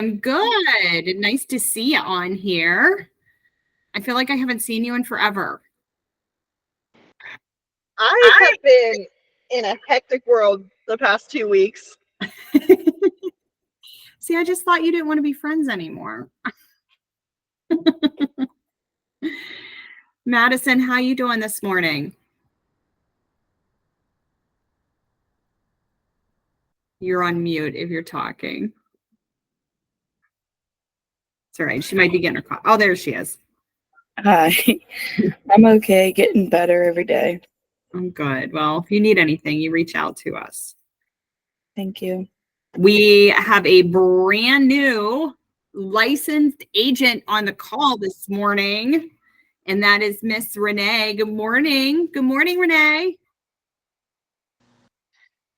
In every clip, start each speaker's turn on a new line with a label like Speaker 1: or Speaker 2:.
Speaker 1: I'm good. Nice to see you on here. I feel like I haven't seen you in forever.
Speaker 2: I have been in a hectic world the past 2 weeks.
Speaker 1: See, I just thought you didn't want to be friends anymore. Madison, how you doing this morning? You're on mute if you're talking. It's all right. She might be getting her coffee. Oh, there she is.
Speaker 3: Hi. I'm okay, getting better every day.
Speaker 1: I'm good. Well, if you need anything, you reach out to us.
Speaker 3: Thank you.
Speaker 1: We have a brand new licensed agent on the call this morning, and that is Miss Renee. Good morning. Good morning, Renee.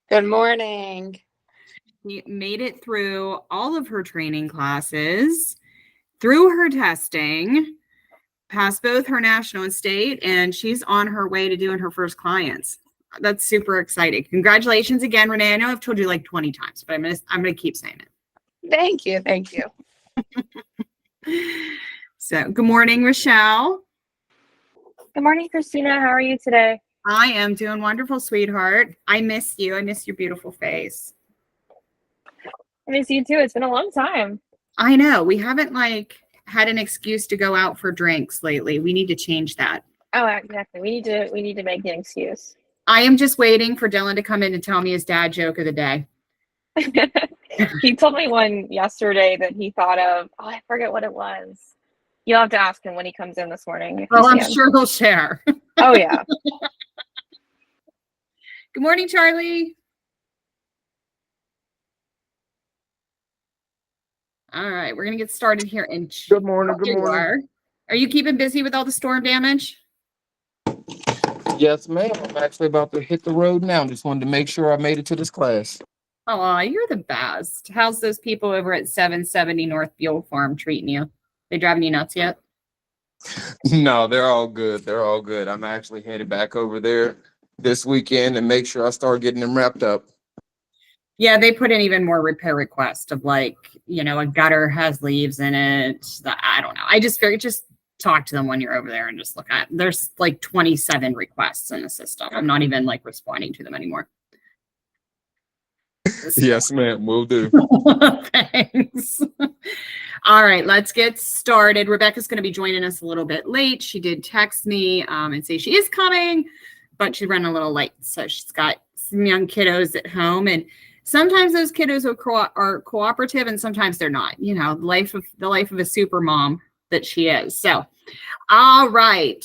Speaker 4: Good morning.
Speaker 1: She made it through all of her training classes, through her testing, passed both her national and state, and she's on her way to doing her first clients. That's super exciting. Congratulations again, Renee. I know I've told you like 20 times, but I'm gonna keep saying it.
Speaker 4: Thank you.
Speaker 1: So good morning, Rochelle.
Speaker 5: Good morning, Christina. How are you today?
Speaker 1: I am doing wonderful, sweetheart. I miss you. I miss your beautiful face.
Speaker 5: I miss you too. It's been a long time.
Speaker 1: I know. We haven't had an excuse to go out for drinks lately. We need to change that.
Speaker 5: Oh, exactly. We need to make an excuse.
Speaker 1: I am just waiting for Dylan to come in and tell me his dad joke of the day.
Speaker 5: He told me one yesterday that he thought of. Oh, I forget what it was. You'll have to ask him when he comes in this morning.
Speaker 1: Oh, I'm sure he'll share.
Speaker 5: Oh, yeah.
Speaker 1: Good morning, Charlie. All right, we're going to get started here.
Speaker 6: Good morning. Good morning.
Speaker 1: Are you keeping busy with all the storm damage?
Speaker 6: Yes, ma'am. I'm actually about to hit the road now. Just wanted to make sure I made it to this class.
Speaker 1: Oh, you're the best. How's those people over at 770 North Buell Farm treating you? They driving you nuts yet?
Speaker 6: No, they're all good. They're all good. I'm actually headed back over there this weekend and make sure I start getting them wrapped up.
Speaker 1: Yeah, they put in even more repair requests of a gutter has leaves in it. I don't know. I just figured just talk to them when you're over there and just look at it. There's 27 requests in the system. I'm not even responding to them anymore.
Speaker 6: Yes, ma'am. Will do.
Speaker 1: Thanks. All right, let's get started. Rebecca's going to be joining us a little bit late. She did text me and say she is coming, but she's running a little late. So she's got some young kiddos at home, and sometimes those kiddos are cooperative and sometimes they're not. You know, the life of a super mom that she is. So, all right.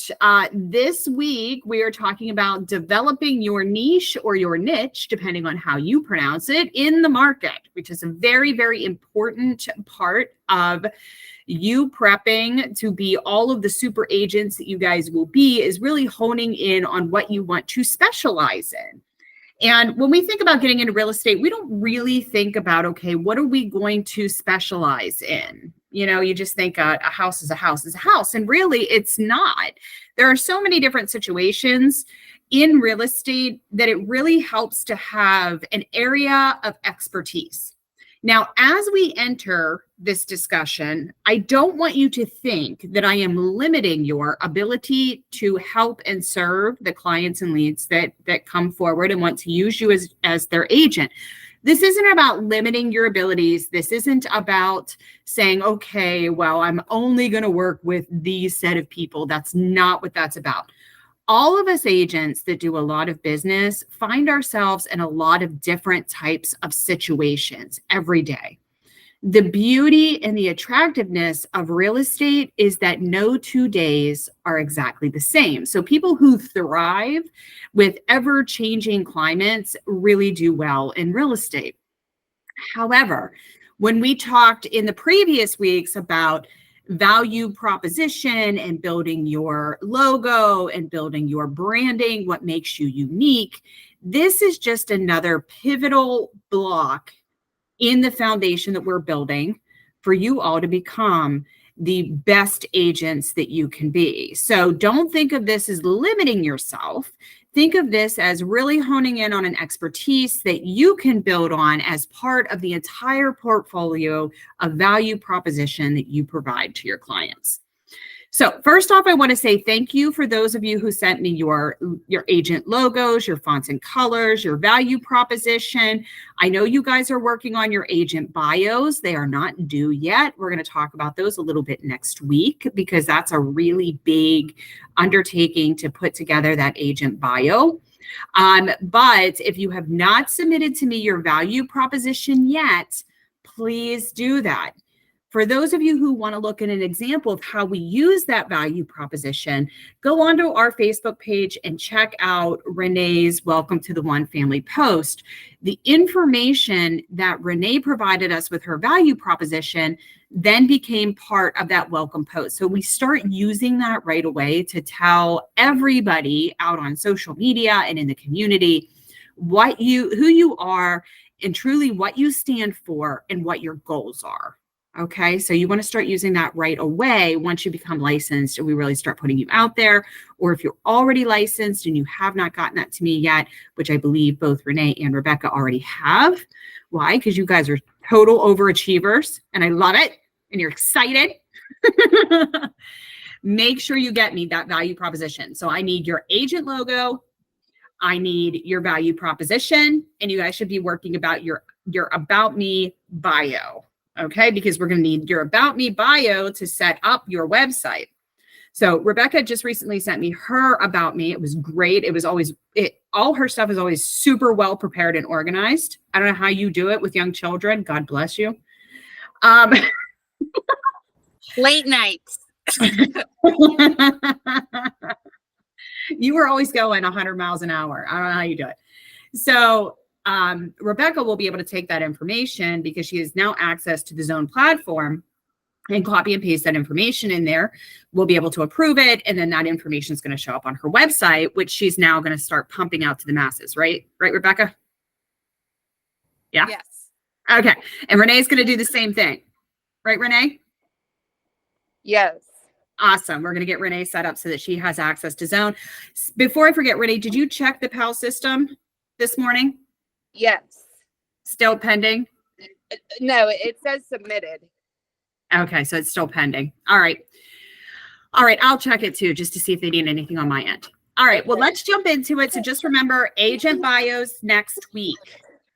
Speaker 1: This week we are talking about developing your niche or your niche, depending on how you pronounce it, in the market, which is a very, very important part of you prepping to be all of the super agents that you guys will be, is really honing in on what you want to specialize in. And when we think about getting into real estate, we don't really think about, okay, what are we going to specialize in? You know, you just think a house is a house is a house. And really, it's not. There are so many different situations in real estate that it really helps to have an area of expertise. Now, as we enter this discussion, I don't want you to think that I am limiting your ability to help and serve the clients and leads that come forward and want to use you as their agent. This isn't about limiting your abilities. This isn't about saying, okay, well, I'm only going to work with these set of people. That's not what that's about. All of us agents that do a lot of business find ourselves in a lot of different types of situations every day. The beauty and the attractiveness of real estate is that no 2 days are exactly the same. So people who thrive with ever-changing climates really do well in real estate. However, when we talked in the previous weeks about value proposition and building your logo and building your branding, what makes you unique, this is just another pivotal block in the foundation that we're building for you all to become the best agents that you can be. So don't think of this as limiting yourself. Think of this as really honing in on an expertise that you can build on as part of the entire portfolio of value proposition that you provide to your clients. So first off, I want to say thank you for those of you who sent me your agent logos, your fonts and colors, your value proposition. I know you guys are working on your agent bios. They are not due yet. We're going to talk about those a little bit next week because that's a really big undertaking to put together that agent bio. But if you have not submitted to me your value proposition yet, please do that. For those of you who want to look at an example of how we use that value proposition, go onto our Facebook page and check out Renee's Welcome to the One Family post. The information that Renee provided us with her value proposition then became part of that welcome post. So we start using that right away to tell everybody out on social media and in the community who you are and truly what you stand for and what your goals are. Okay, so you want to start using that right away once you become licensed and we really start putting you out there. Or if you're already licensed and you have not gotten that to me yet, which I believe both Renee and Rebecca already have. Why? Because you guys are total overachievers and I love it and you're excited. Make sure you get me that value proposition. So I need your agent logo. I need your value proposition, and you guys should be working about your About Me bio. Okay, because we're going to need your About Me bio to set up your website. So Rebecca just recently sent me her About Me. It was great. It was always, all her stuff is always super well prepared and organized. I don't know how you do it with young children. God bless you.
Speaker 4: Late nights.
Speaker 1: You were always going 100 miles an hour. I don't know how you do it. So Rebecca will be able to take that information because she has now access to the Zone platform and copy and paste that information in there. We'll be able to approve it. And then that information is going to show up on her website, which she's now going to start pumping out to the masses, right? Right, Rebecca? Yeah.
Speaker 4: Yes.
Speaker 1: Okay. And Renee's going to do the same thing. Right, Renee?
Speaker 4: Yes.
Speaker 1: Awesome. We're going to get Renee set up so that she has access to Zone. Before I forget, Renee, did you check the PAL system this morning?
Speaker 4: Yes.
Speaker 1: Still pending?
Speaker 4: No, it says submitted.
Speaker 1: Okay, so it's still pending. All right. All right, I'll check it too, just to see if they need anything on my end. All right, well, let's jump into it. So just remember, agent bios next week.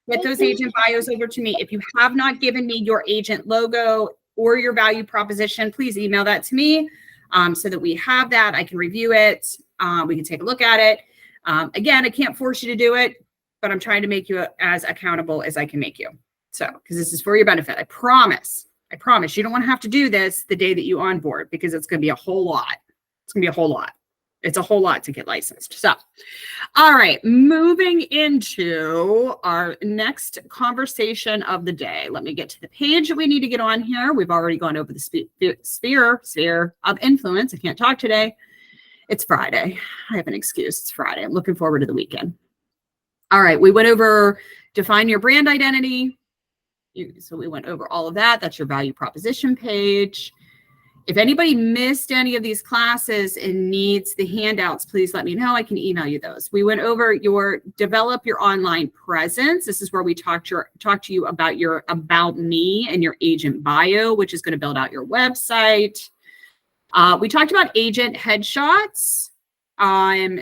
Speaker 1: Get those agent bios over to me. If you have not given me your agent logo or your value proposition, please email that to me so that we have that. I can review it. We can take a look at it. Again, I can't force you to do it, but I'm trying to make you as accountable as I can make you. So, because this is for your benefit. I promise you don't want to have to do this the day that you onboard because it's going to be a whole lot. It's going to be a whole lot. It's a whole lot to get licensed. So, all right, moving into our next conversation of the day. Let me get to the page that we need to get on here. We've already gone over the sphere of influence. I can't talk today. It's Friday. I have an excuse. It's Friday. I'm looking forward to the weekend. All right, we went over define your brand identity. So we went over all of that. That's your value proposition page. If anybody missed any of these classes and needs the handouts, please let me know. I can email you those. We went over develop your online presence. This is where we talk to you about your About Me and your agent bio, which is going to build out your website. We talked about agent headshots.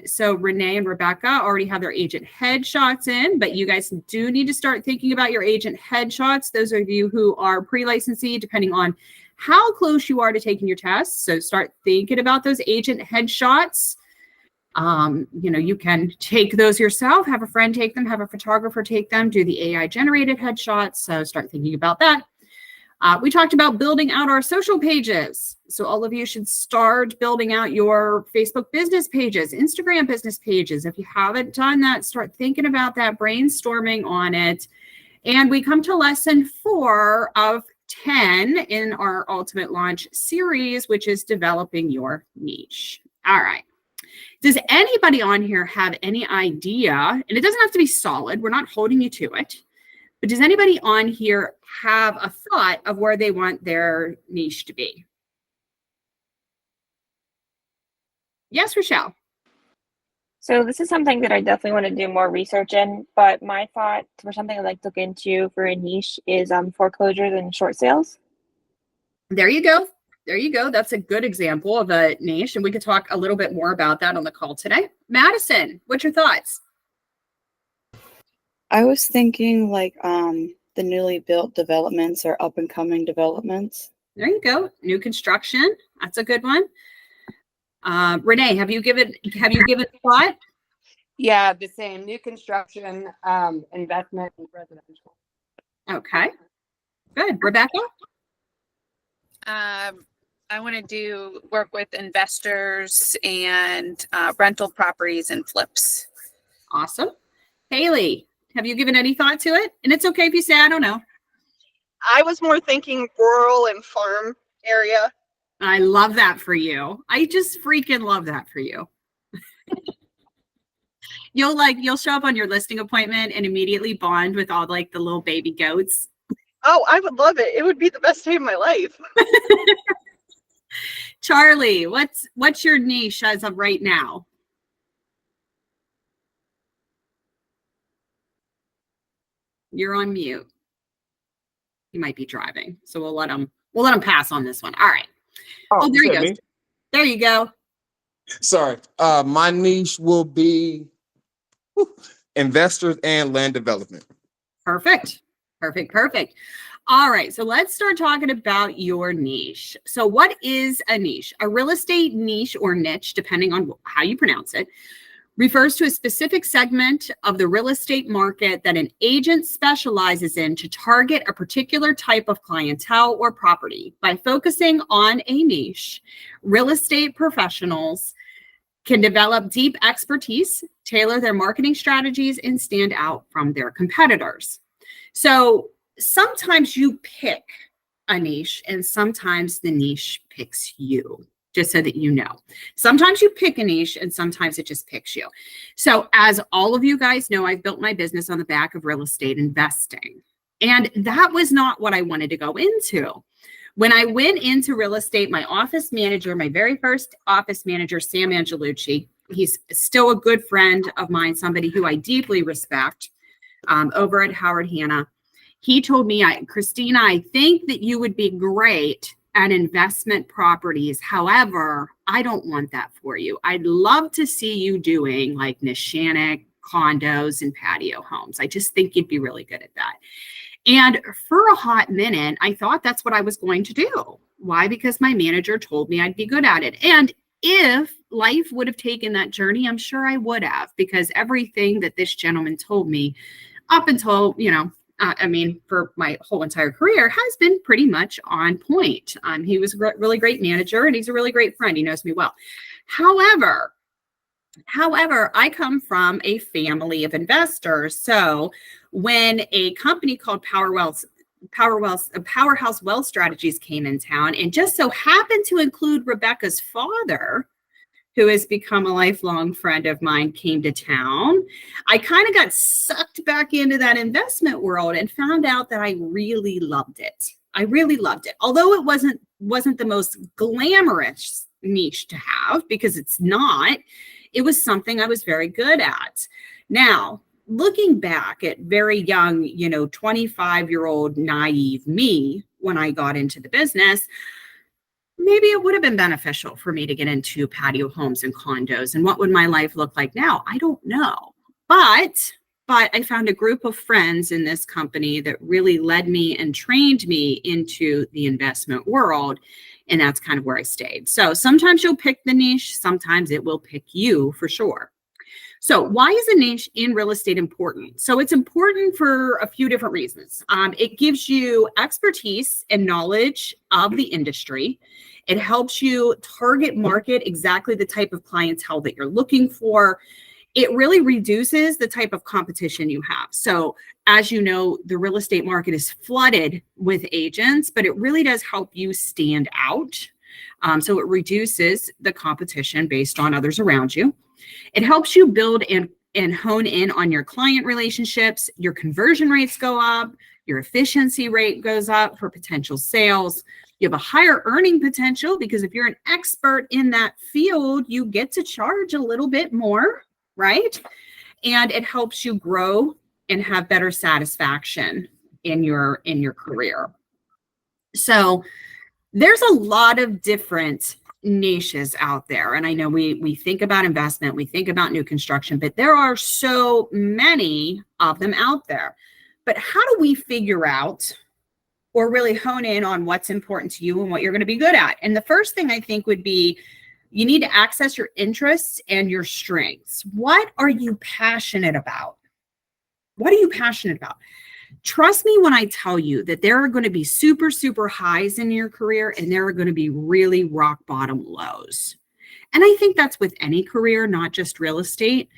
Speaker 1: So Renee and Rebecca already have their agent headshots in, but you guys do need to start thinking about your agent headshots. Those of you who are pre-licensee, depending on how close you are to taking your tests. So start thinking about those agent headshots. You can take those yourself, have a friend take them, have a photographer take them, do the AI generated headshots. So start thinking about that. We talked about building out our social pages. So all of you should start building out your Facebook business pages, Instagram business pages. If you haven't done that, start thinking about that, brainstorming on it. And we come to lesson 4 of 10 in our Ultimate Launch series, which is developing your niche. All right. Does anybody on here have any idea? And it doesn't have to be solid. We're not holding you to it. But does anybody on here have a thought of where they want their niche to be? Yes, Rochelle.
Speaker 5: So this is something that I definitely want to do more research in, but my thought for something I'd like to look into for a niche is foreclosures and short sales.
Speaker 1: There you go. There you go. That's a good example of a niche, and we could talk a little bit more about that on the call today. Madison, what's your thoughts?
Speaker 3: I was thinking like the newly built developments or up and coming developments.
Speaker 1: There you go. New construction. That's a good one. Renee, have you given thought?
Speaker 4: Yeah, the same. New construction, investment, and residential.
Speaker 1: Okay. Good. Rebecca?
Speaker 4: I want to do work with investors and rental properties and flips.
Speaker 1: Awesome. Haley, have you given any thought to it? And it's okay if you say, I don't know.
Speaker 2: I was more thinking rural and farm area.
Speaker 1: I love that for you. I just freaking love that for you. You'll show up on your listing appointment and immediately bond with all like the little baby goats.
Speaker 2: Oh, I would love it. It would be the best day of my life.
Speaker 1: Charlie, what's your niche as of right now? You're on mute. You might be driving, so we'll let him pass on this one. All right. Oh, there
Speaker 6: is
Speaker 1: you
Speaker 6: that
Speaker 1: go.
Speaker 6: me?
Speaker 1: There you go.
Speaker 6: Sorry. My niche will be investors and land development.
Speaker 1: Perfect. All right, so let's start talking about your niche. So what is a niche? A real estate niche or niche, depending on how you pronounce it, refers to a specific segment of the real estate market that an agent specializes in to target a particular type of clientele or property. By focusing on a niche, real estate professionals can develop deep expertise, tailor their marketing strategies, and stand out from their competitors. So sometimes you pick a niche and sometimes the niche picks you, just so that you know. Sometimes you pick a niche and sometimes it just picks you. So as all of you guys know, I've built my business on the back of real estate investing. And that was not what I wanted to go into. When I went into real estate, my office manager, my very first office manager, Sam Angelucci, he's still a good friend of mine, somebody who I deeply respect, over at Howard Hanna. He told me, Christina, I think that you would be great at investment properties. However, I don't want that for you. I'd love to see you doing like Nishanic condos and patio homes. I just think you'd be really good at that. And for a hot minute, I thought that's what I was going to do. Why? Because my manager told me I'd be good at it. And if life would have taken that journey, I'm sure I would have, because everything that this gentleman told me up until, for my whole entire career has been pretty much on point. He was a really great manager and he's a really great friend. He knows me well. However, I come from a family of investors. So when a company called Powerhouse Wealth Strategies came in town and just so happened to include Rebecca's father, who has become a lifelong friend of mine, came to town, I kind of got sucked back into that investment world and found out that I really loved it. Although it wasn't the most glamorous niche to have, because it's not, it was something I was very good at. Now, looking back at very young, 25-year-old naive me when I got into the business, maybe it would have been beneficial for me to get into patio homes and condos. And what would my life look like now? I don't know. But I found a group of friends in this company that really led me and trained me into the investment world. And that's kind of where I stayed. So sometimes you'll pick the niche, sometimes it will pick you for sure. So why is a niche in real estate important? So it's important for a few different reasons. It gives you expertise and knowledge of the industry. It helps you target market exactly the type of clientele that you're looking for. It really reduces the type of competition you have. So as you know, the real estate market is flooded with agents, but it really does help you stand out. So it reduces the competition based on others around you. It helps you build and hone in on your client relationships. Your conversion rates go up. Your efficiency rate goes up for potential sales. You have a higher earning potential because if you're an expert in that field, you get to charge a little bit more, right? And it helps you grow and have better satisfaction in your career. So there's a lot of different niches out there. And I know we think about investment, we think about new construction, but there are so many of them out there. But how do we figure out or really hone in on what's important to you and what you're going to be good at? And the first thing I think would be you need to access your interests and your strengths. What are you passionate about? What are you passionate about? Trust me when I tell you that there are going to be super, super highs in your career and there are going to be really rock bottom lows. And I think that's with any career, not just real estate.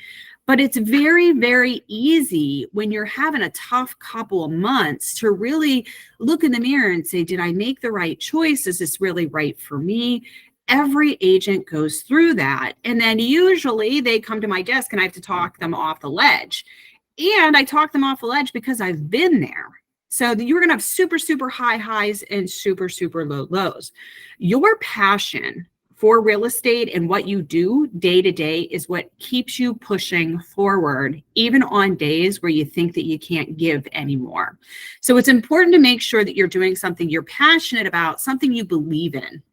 Speaker 1: But it's very, very easy when you're having a tough couple of months to really look in the mirror and say, did I make the right choice? Is this really right for me? Every agent goes through that. And then usually they come to my desk and I have to talk them off the ledge. And I talk them off the ledge because I've been there. So you're going to have super, super high highs and super, super low lows. Your passion for real estate and what you do day to day is what keeps you pushing forward, even on days where you think that you can't give anymore. So it's important to make sure that you're doing something you're passionate about, something you believe in.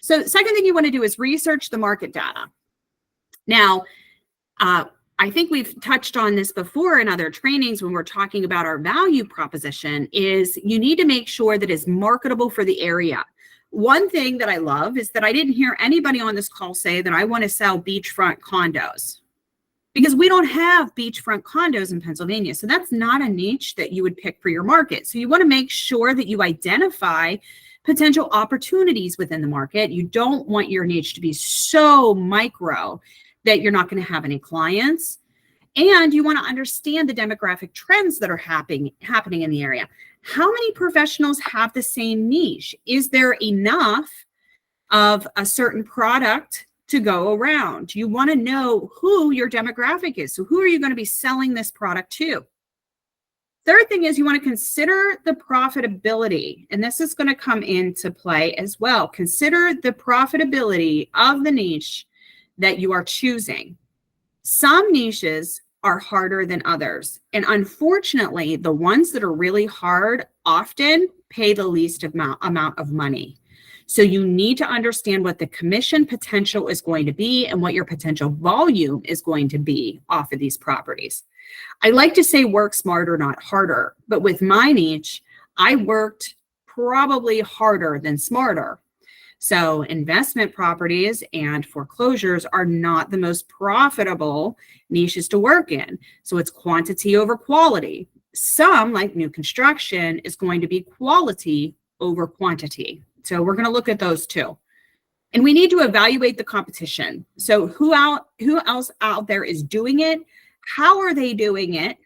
Speaker 1: So the second thing you want to do is research the market data. Now, I think we've touched on this before in other trainings when we're talking about our value proposition is you need to make sure that it's marketable for the area. One thing that I love is that I didn't hear anybody on this call say that I want to sell beachfront condos because we don't have beachfront condos in Pennsylvania. So that's not a niche that you would pick for your market. So you want to make sure that you identify potential opportunities within the market. You don't want your niche to be so micro that you're not going to have any clients. And you want to understand the demographic trends that are happening in the area. How many professionals have the same niche? Is there enough of a certain product to go around? You want to know who your demographic is. So who are you going to be selling this product to? Third thing is you want to consider the profitability, and this is going to come into play as well. Consider the profitability of the niche that you are choosing. Some niches are harder than others. And unfortunately, the ones that are really hard often pay the least amount of money. So you need to understand what the commission potential is going to be and what your potential volume is going to be off of these properties. I like to say work smarter, not harder. But with my niche, I worked probably harder than smarter. So investment properties and foreclosures are not the most profitable niches to work in. So it's quantity over quality. Some, like new construction, is going to be quality over quantity. So we're going to look at those too. And we need to evaluate the competition. So who else out there is doing it? How are they doing it?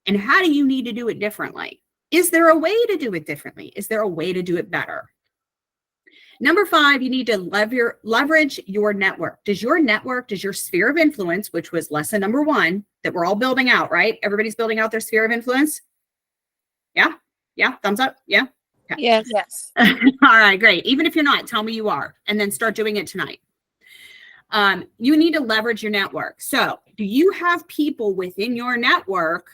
Speaker 1: And how do you need to do it differently? Is there a way to do it differently? Is there a way to do it better? Number 5, you need to leverage your network. Does your sphere of influence, which was lesson number 1, that we're all building out, right? Everybody's building out their sphere of influence? Yeah? Yeah? Thumbs up? Yeah? Okay.
Speaker 5: Yes.
Speaker 4: Yes.
Speaker 1: All right, great. Even if you're not, tell me you are, and then start doing it tonight. You need to leverage your network. So do you have people within your network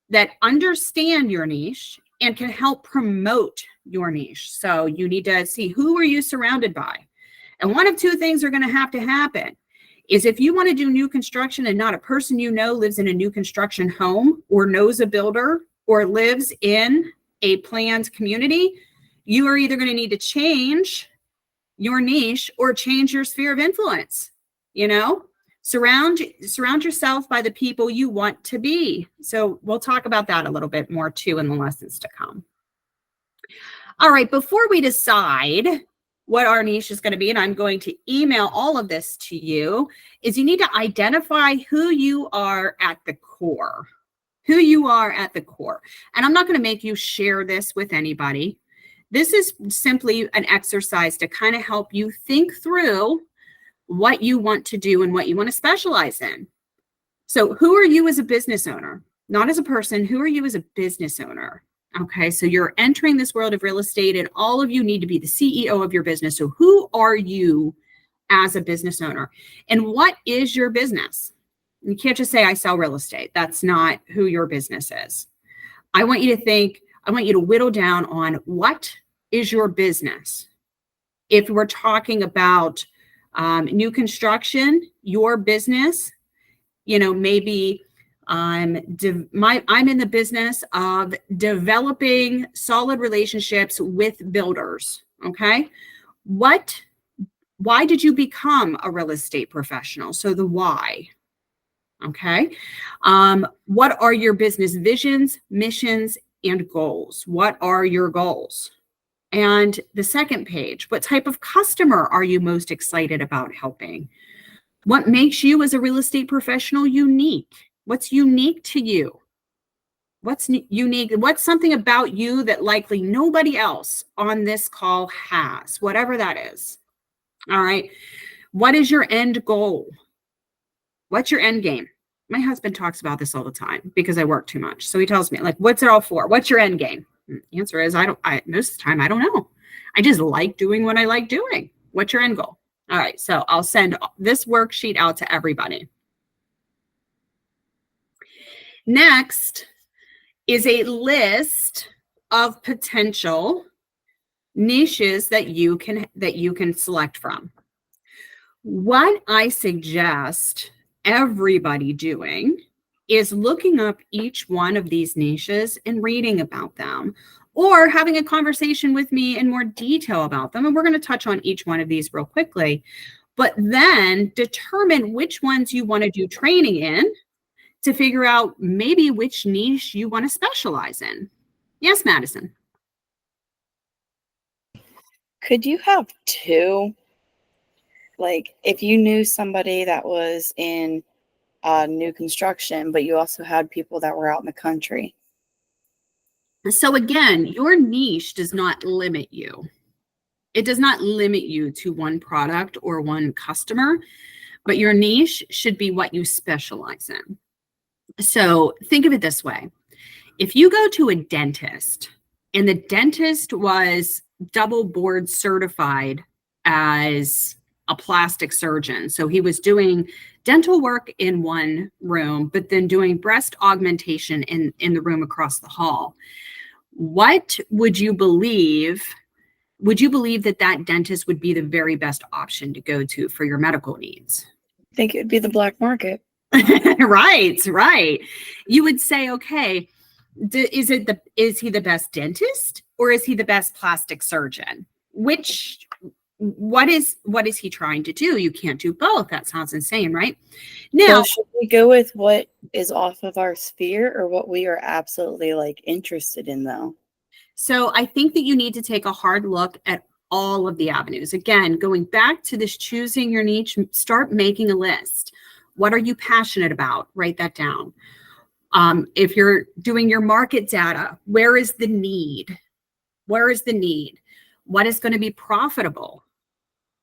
Speaker 1: that understand your niche and can help promote your niche? So you need to see, who are you surrounded by? And one of 2 things are going to happen is if you want to do new construction and not a person you know lives in a new construction home or knows a builder or lives in a planned community, you are either going to need to change your niche or change your sphere of influence. Surround yourself by the people you want to be. So we'll talk about that a little bit more too in the lessons to come. All right, before we decide what our niche is going to be, and I'm going to email all of this to you, is you need to identify who you are at the core. Who you are at the core. And I'm not going to make you share this with anybody. This is simply an exercise to kind of help you think through what you want to do and what you want to specialize in. So who are you as a business owner? Not as a person. Who are you as a business owner? Okay, so you're entering this world of real estate and all of you need to be the CEO of your business. So who are you as a business owner? And what is your business? You can't just say, I sell real estate. That's not who your business is. I want you to whittle down on what is your business. If we're talking about new construction, your business, maybe I'm in the business of developing solid relationships with builders. Okay. Why did you become a real estate professional? So the why. Okay. What are your business visions, missions, and goals? What are your goals? And the second page, what type of customer are you most excited about helping? What makes you as a real estate professional unique? What's unique to you? What's unique? What's something about you that likely nobody else on this call has, whatever that is. All right. What is your end goal? What's your end game? My husband talks about this all the time because I work too much. So he tells me, like, what's it all for? What's your end game? The answer is, most of the time, I don't know. I just like doing what I like doing. What's your end goal? All right. So I'll send this worksheet out to everybody. Next is a list of potential niches that you can select from. What I suggest everybody doing is looking up each one of these niches and reading about them, or having a conversation with me in more detail about them. And we're going to touch on each one of these real quickly, but then determine which ones you want to do training in to figure out maybe which niche you want to specialize in. Yes, Madison.
Speaker 3: Could you have two? Like, if you knew somebody that was in new construction, but you also had people that were out in the country.
Speaker 1: So again, your niche does not limit you. It does not limit you to one product or one customer, but your niche should be what you specialize in. So think of it this way. If you go to a dentist and the dentist was double board certified as a plastic surgeon, so he was doing dental work in one room, but then doing breast augmentation in the room across the hall, what would you believe? Would you believe that that dentist would be the very best option to go to for your medical needs?
Speaker 3: I think it would be the black market.
Speaker 1: Right. You would say, okay, is he the best dentist or is he the best plastic surgeon? What is he trying to do? You can't do both. That sounds insane, right? Now,
Speaker 3: So should we go with what is off of our sphere or what we are absolutely interested in though?
Speaker 1: so I think that you need to take a hard look at all of the avenues. Again, going back to this choosing your niche, start making a list. What are you passionate about? Write that down. If you're doing your market data, where is the need? Where is the need? What is going to be profitable?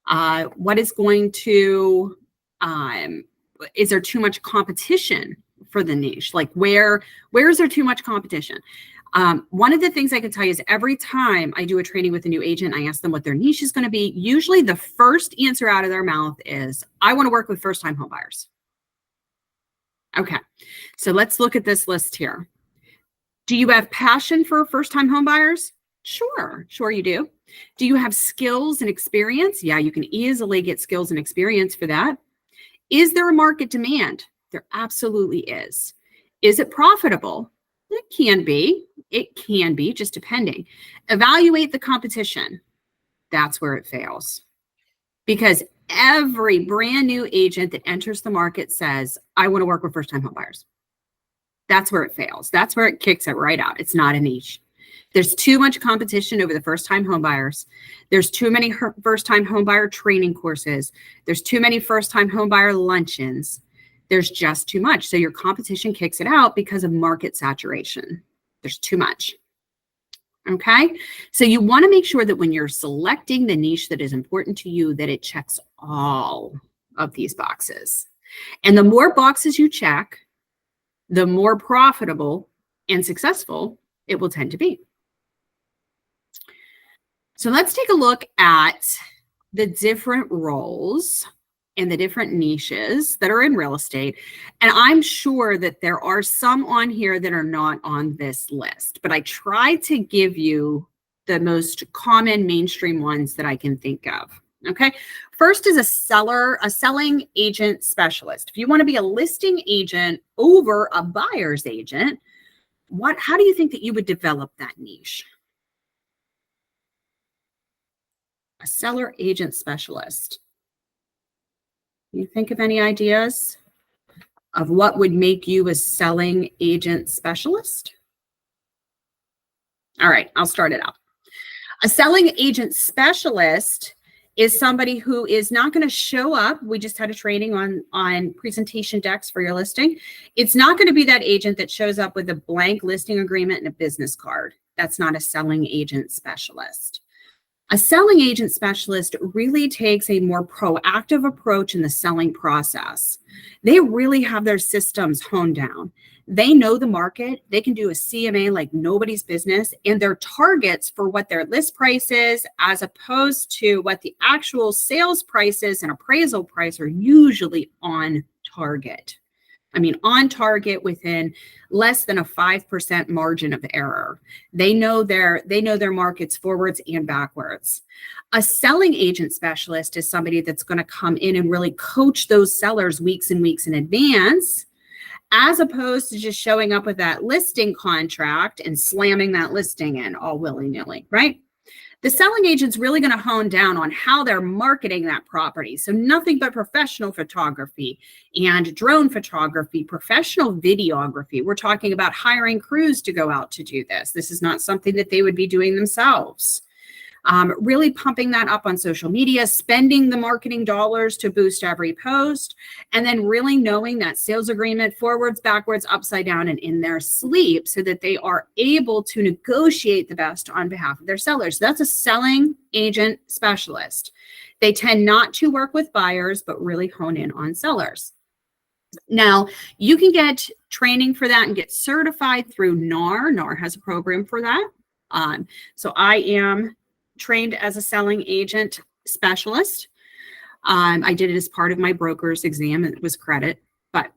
Speaker 1: What is going to, is there too much competition for the niche? Like where is there too much competition? One of the things I can tell you is every time I do a training with a new agent, I ask them what their niche is going to be. Usually the first answer out of their mouth is, I want to work with first-time home buyers. Okay, so let's look at this list here. Do you have passion for first-time home buyers? Sure you do. Do you have skills and experience? Yeah, you can easily get skills and experience for that. Is there a market demand? There absolutely is. Is it profitable? It can be. It can be, just depending. Evaluate the competition. That's where it fails. Because every brand new agent that enters the market says, I want to work with first-time home buyers. That's where it fails. That's where it kicks it right out. It's not a niche. There's too much competition over the first-time home buyers. There's too many first-time home buyer training courses. There's too many first-time home buyer luncheons. There's just too much. So your competition kicks it out because of market saturation. There's too much. Okay. So you want to make sure that when you're selecting the niche that is important to you, that it checks all of these boxes. And the more boxes you check, the more profitable and successful it will tend to be. So let's take a look at the different roles and the different niches that are in real estate. And I'm sure that there are some on here that are not on this list, but I try to give you the most common mainstream ones that I can think of. Okay. First is a selling agent specialist. If you want to be a listing agent over a buyer's agent, how do you think that you would develop that niche? A seller agent specialist. You think of any ideas of what would make you a selling agent specialist? All right, I'll start it out. A selling agent specialist is somebody who is not going to show up. We just had a training on presentation decks for your listing. It's not going to be that agent that shows up with a blank listing agreement and a business card. That's not a selling agent specialist. A selling agent specialist really takes a more proactive approach in the selling process. They really have their systems honed down. They know the market. They can do a CMA like nobody's business, and their targets for what their list price is, as opposed to what the actual sales prices and appraisal price are, usually on target. I mean, on target within less than a 5% margin of error. They know their markets forwards and backwards. A selling agent specialist is somebody that's going to come in and really coach those sellers weeks and weeks in advance, as opposed to just showing up with that listing contract and slamming that listing in all willy-nilly, right? The selling agent's really going to hone down on how they're marketing that property. So nothing but professional photography and drone photography, professional videography. We're talking about hiring crews to go out to do this. This is not something that they would be doing themselves. Really pumping that up on social media, spending the marketing dollars to boost every post, and then really knowing that sales agreement forwards, backwards, upside down, and in their sleep so that they are able to negotiate the best on behalf of their sellers. So that's a selling agent specialist. They tend not to work with buyers, but really hone in on sellers. Now, you can get training for that and get certified through NAR. NAR has a program for that. So I am trained as a selling agent specialist. I did it as part of my broker's exam. It was credit. But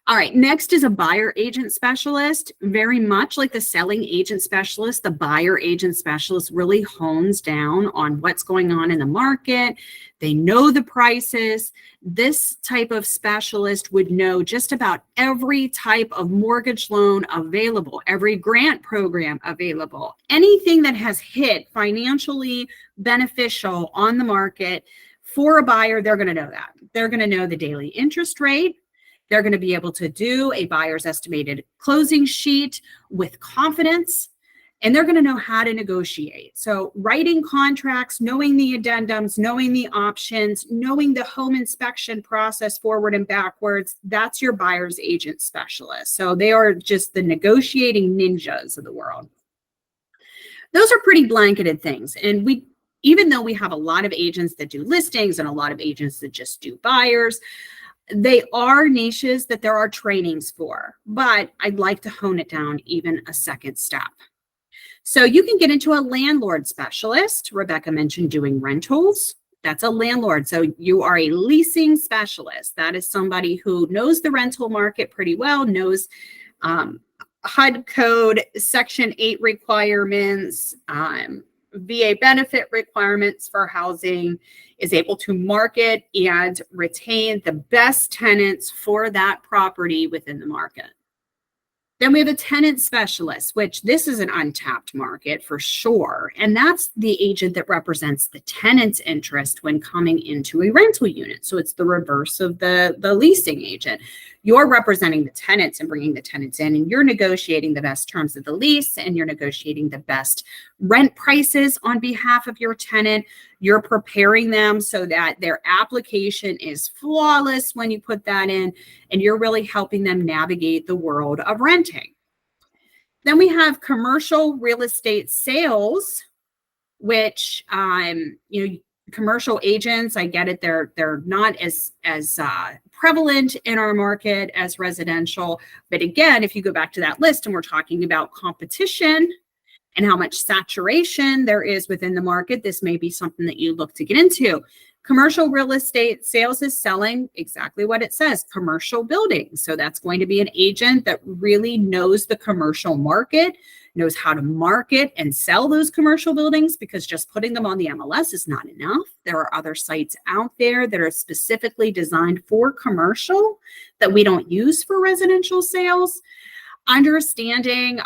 Speaker 1: all right, next is a buyer agent specialist. Very much like the selling agent specialist, the buyer agent specialist really hones down on what's going on in the market. They know the prices. This type of specialist would know just about every type of mortgage loan available, every grant program available, anything that has hit financially beneficial on the market for a buyer. They're going to know that. They're going to know the daily interest rate. They're going to be able to do a buyer's estimated closing sheet with confidence, and they're going to know how to negotiate. So writing contracts, knowing the addendums, knowing the options, knowing the home inspection process forward and backwards, that's your buyer's agent specialist. So they are just the negotiating ninjas of the world. Those are pretty blanketed things. And even though we have a lot of agents that do listings and a lot of agents that just do buyers, they are niches that there are trainings for, but I'd like to hone it down even a second step. So you can get into a landlord specialist. Rebecca mentioned doing rentals. That's a landlord. So you are a leasing specialist. That is somebody who knows the rental market pretty well, knows HUD code, Section 8 requirements, VA benefit requirements for housing, is able to market and retain the best tenants for that property within the market. Then we have a tenant specialist, which this is an untapped market for sure. And that's the agent that represents the tenant's interest when coming into a rental unit. So it's the reverse of the leasing agent. You're representing the tenants and bringing the tenants in, and you're negotiating the best terms of the lease, and you're negotiating the best rent prices on behalf of your tenant. You're preparing them so that their application is flawless when you put that in, and you're really helping them navigate the world of renting. Then we have commercial real estate sales, which, commercial agents, I get it, they're not as prevalent in our market as residential. But again, if you go back to that list and we're talking about competition, and how much saturation there is within the market, this may be something that you look to get into. Commercial real estate sales is selling exactly what it says, commercial buildings. So that's going to be an agent that really knows the commercial market, knows how to market and sell those commercial buildings, because just putting them on the MLS is not enough. There are other sites out there that are specifically designed for commercial that we don't use for residential sales. Understanding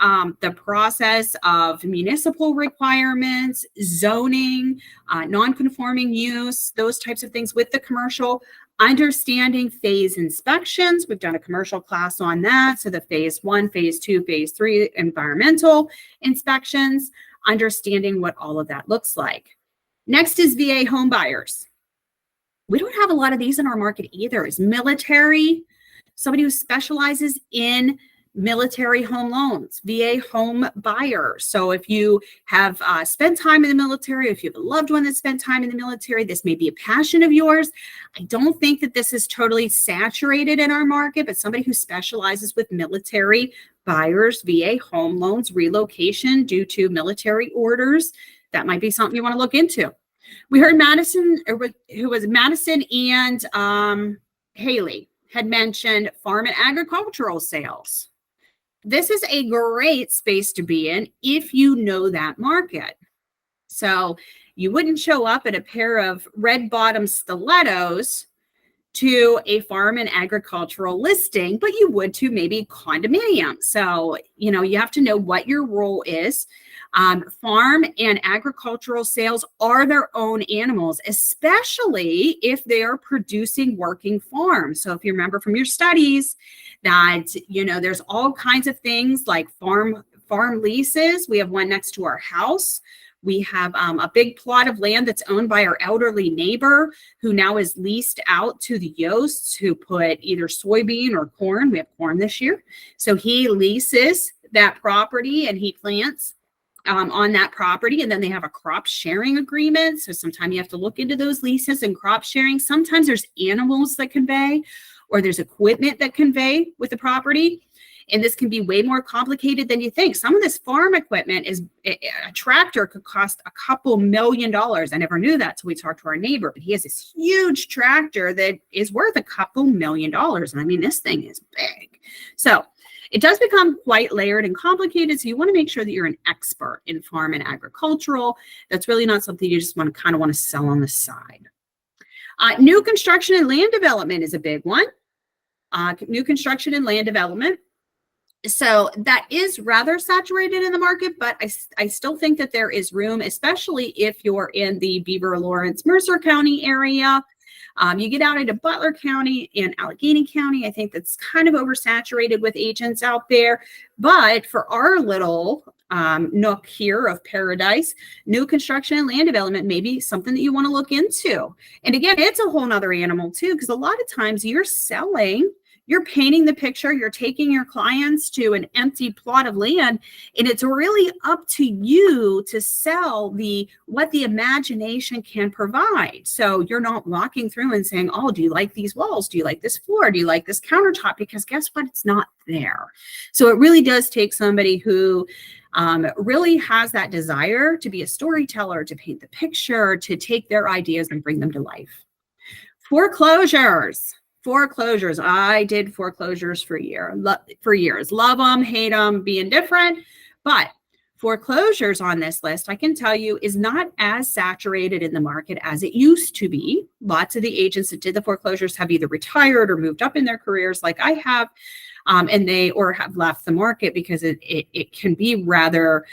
Speaker 1: the process of municipal requirements, zoning, non-conforming use, those types of things with the commercial. Understanding phase inspections. We've done a commercial class on that. So the phase 1, phase 2, phase 3 environmental inspections, understanding what all of that looks like. Next is VA home buyers. We don't have a lot of these in our market either. Is military, somebody who specializes in military home loans, VA home buyer. So if you have spent time in the military, if you have a loved one that spent time in the military, this may be a passion of yours. I don't think that this is totally saturated in our market, but somebody who specializes with military buyers, VA home loans, relocation due to military orders, that might be something you want to look into. We heard Madison, who was Madison and Haley had mentioned farm and agricultural sales. This is a great space to be in if you know that market. So you wouldn't show up in a pair of red bottom stilettos to a farm and agricultural listing, but you would to maybe condominium. So, you have to know what your role is. Farm and agricultural sales are their own animals, especially if they are producing working farms. So if you remember from your studies that, there's all kinds of things like farm leases. We have one next to our house. We have a big plot of land that's owned by our elderly neighbor who now is leased out to the Yosts who put either soybean or corn. We have corn this year. So he leases that property and he plants on that property, and then they have a crop sharing agreement. So sometimes you have to look into those leases and crop sharing. Sometimes there's animals that convey, or there's equipment that convey with the property. And this can be way more complicated than you think. Some of this farm equipment is a tractor could cost a couple $1 million. I never knew that till we talked to our neighbor, but he has this huge tractor that is worth a couple $1 million. And I mean, this thing is big. So it does become quite layered and complicated. So you want to make sure that you're an expert in farm and agricultural. That's really not something you just want to sell on the side. New construction and land development is a big one. New construction and land development. So that is rather saturated in the market, but I still think that there is room, especially if you're in the Beaver, Lawrence, Mercer County area. You get out into Butler County and Allegheny County. I think that's kind of oversaturated with agents out there. But for our little nook here of paradise, new construction and land development may be something that you want to look into. And again, it's a whole nother animal too, because a lot of times you're painting the picture, you're taking your clients to an empty plot of land, and it's really up to you to sell what the imagination can provide. So you're not walking through and saying, oh, do you like these walls? Do you like this floor? Do you like this countertop? Because guess what? It's not there. So it really does take somebody who really has that desire to be a storyteller, to paint the picture, to take their ideas and bring them to life. Foreclosures. I did foreclosures for years. Love them, hate them, be indifferent. But foreclosures on this list, I can tell you, is not as saturated in the market as it used to be. Lots of the agents that did the foreclosures have either retired or moved up in their careers like I have, and or have left the market because it can be rather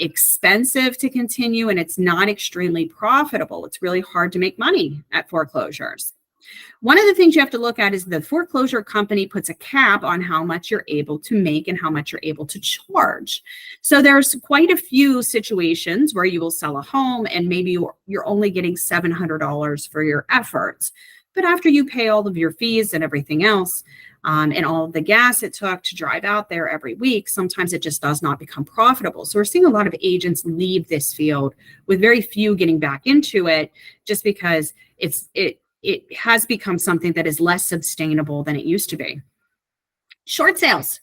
Speaker 1: expensive to continue, and it's not extremely profitable. It's really hard to make money at foreclosures. One of the things you have to look at is the foreclosure company puts a cap on how much you're able to make and how much you're able to charge. So there's quite a few situations where you will sell a home and maybe you're only getting $700 for your efforts. But after you pay all of your fees and everything else, and all of the gas it took to drive out there every week, sometimes it just does not become profitable. So we're seeing a lot of agents leave this field with very few getting back into it just because it has become something that is less sustainable than it used to be. Short sales.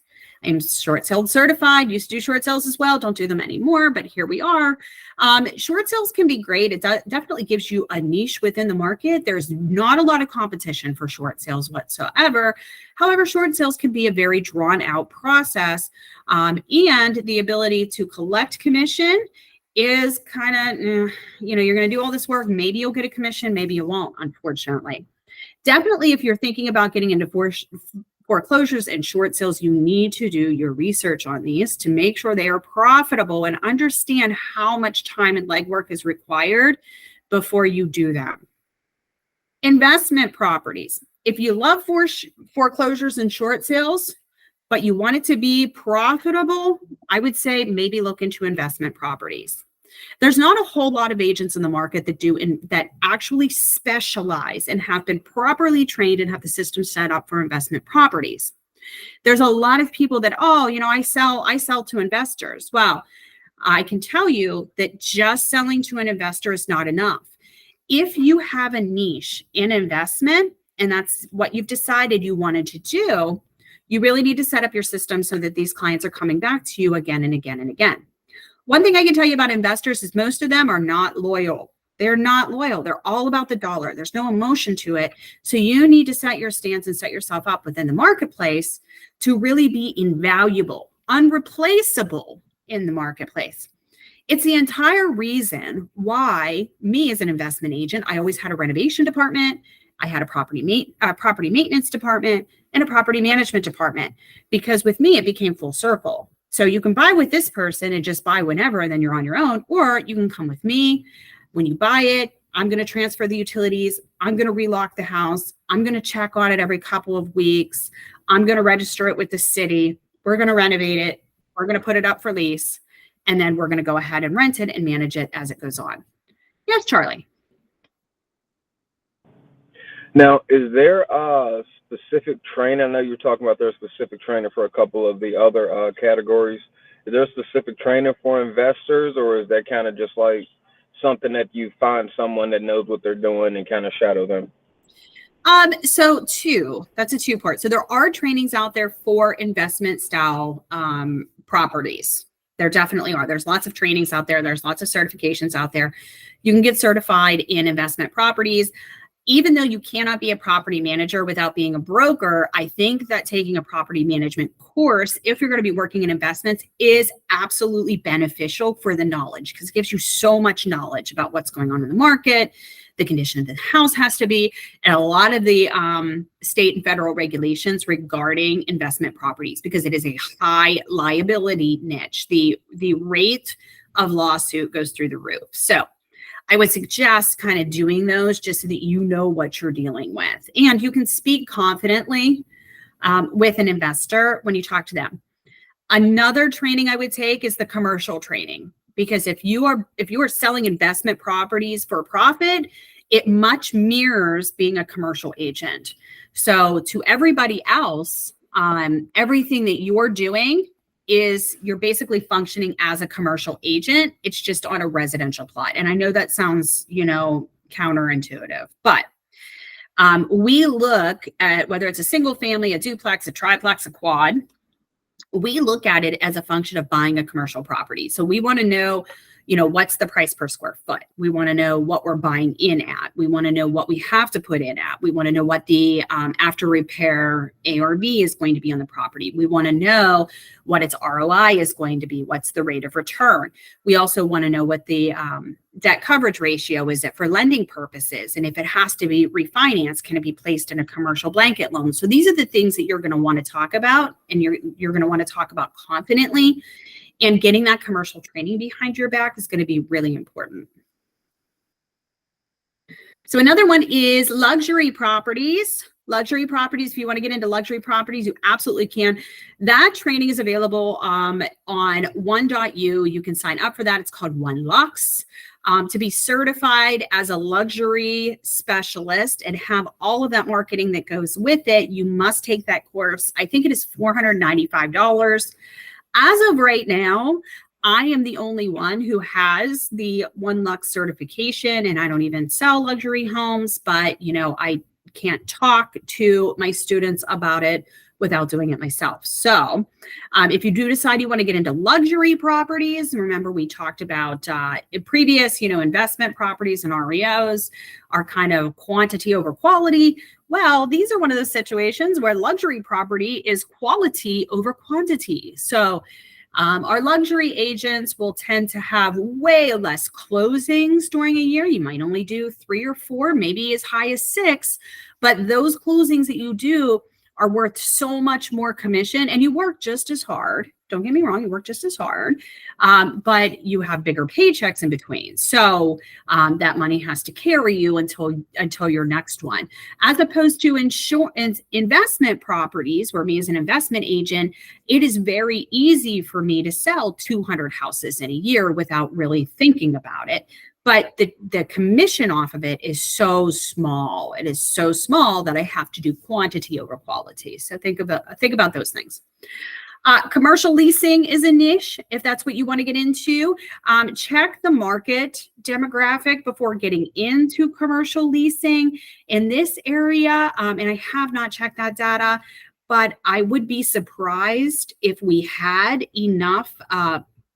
Speaker 1: I'm short sales certified, used to do short sales as well. Don't do them anymore, but here we are. Short sales can be great. It definitely gives you a niche within the market. There's not a lot of competition for short sales whatsoever. However, short sales can be a very drawn out process, and the ability to collect commission is kind of, you're going to do all this work. Maybe you'll get a commission, maybe you won't, unfortunately. Definitely, if you're thinking about getting into foreclosures and short sales, you need to do your research on these to make sure they are profitable and understand how much time and legwork is required before you do them. Investment properties. If you love foreclosures and short sales, but you want it to be profitable, I would say maybe look into investment properties. There's not a whole lot of agents in the market that actually specialize and have been properly trained and have the system set up for investment properties. There's a lot of people that, I sell to investors. Well, I can tell you that just selling to an investor is not enough. If you have a niche in investment and that's what you've decided you wanted to do, you really need to set up your system so that these clients are coming back to you again and again and again. One thing I can tell you about investors is most of them are not loyal. They're not loyal. They're all about the dollar. There's no emotion to it. So you need to set your stance and set yourself up within the marketplace to really be invaluable, unreplaceable in the marketplace. It's the entire reason why me as an investment agent, I always had a renovation department. I had a property maintenance department and a property management department, because with me, it became full circle. So you can buy with this person and just buy whenever, and then you're on your own, or you can come with me. When you buy it, I'm going to transfer the utilities. I'm going to relock the house. I'm going to check on it every couple of weeks. I'm going to register it with the city. We're going to renovate it. We're going to put it up for lease. And then we're going to go ahead and rent it and manage it as it goes on. Yes, Charlie.
Speaker 7: Now, is there a specific training? I know you're talking about there's specific training for a couple of the other categories. Is there a specific training for investors, or is that kind of just like something that you find someone that knows what they're doing and kind of shadow them?
Speaker 1: That's a two-part. So there are trainings out there for investment style properties. There definitely are. There's lots of trainings out there. There's lots of certifications out there. You can get certified in investment properties. Even though you cannot be a property manager without being a broker, I think that taking a property management course, if you're going to be working in investments, is absolutely beneficial for the knowledge, because it gives you so much knowledge about what's going on in the market, the condition of the house has to be, and a lot of the state and federal regulations regarding investment properties, because it is a high liability niche. The rate of lawsuit goes through the roof. So I would suggest kind of doing those just so that you know what you're dealing with. And you can speak confidently with an investor when you talk to them. Another training I would take is the commercial training, because if you are selling investment properties for profit, it much mirrors being a commercial agent. So to everybody else, everything that you're doing is you're basically functioning as a commercial agent. It's just on a residential plot. And I know that sounds, counterintuitive, but we look at whether it's a single family, a duplex, a triplex, a quad. We look at it as a function of buying a commercial property. So we want to know, what's the price per square foot? We want to know what we're buying in at. We want to know what we have to put in at. We want to know what the after repair ARV is going to be on the property. We want to know what its ROI is going to be. What's the rate of return? We also want to know what the debt coverage ratio is for lending purposes. And if it has to be refinanced, can it be placed in a commercial blanket loan? So these are the things that you're going to want to talk about, and you're going to want to talk about confidently. And getting that commercial training behind your back is going to be really important. So another one is luxury properties. Luxury properties, if you want to get into luxury properties, you absolutely can. That training is available on one.u. You can sign up for that. It's called One Lux. To be certified as a luxury specialist and have all of that marketing that goes with it, you must take that course. I think it is $495. As of right now, I am the only one who has the One Lux certification, and I don't even sell luxury homes, but I can't talk to my students about it without doing it myself. So if you do decide you want to get into luxury properties, remember we talked about in previous, investment properties and REOs are kind of quantity over quality. Well, these are one of those situations where luxury property is quality over quantity. So our luxury agents will tend to have way less closings during a year. You might only do 3 or 4, maybe as high as 6, but those closings that you do are worth so much more commission, and you work just as hard. Don't get me wrong, you work just as hard, but you have bigger paychecks in between. So that money has to carry you until your next one, as opposed to investment properties, where me as an investment agent, it is very easy for me to sell 200 houses in a year without really thinking about it. But the commission off of it is so small. It is so small that I have to do quantity over quality. So think about those things. Commercial leasing is a niche if that's what you want to get into. Check the market demographic before getting into commercial leasing in this area. And I have not checked that data, but I would be surprised if we had enough.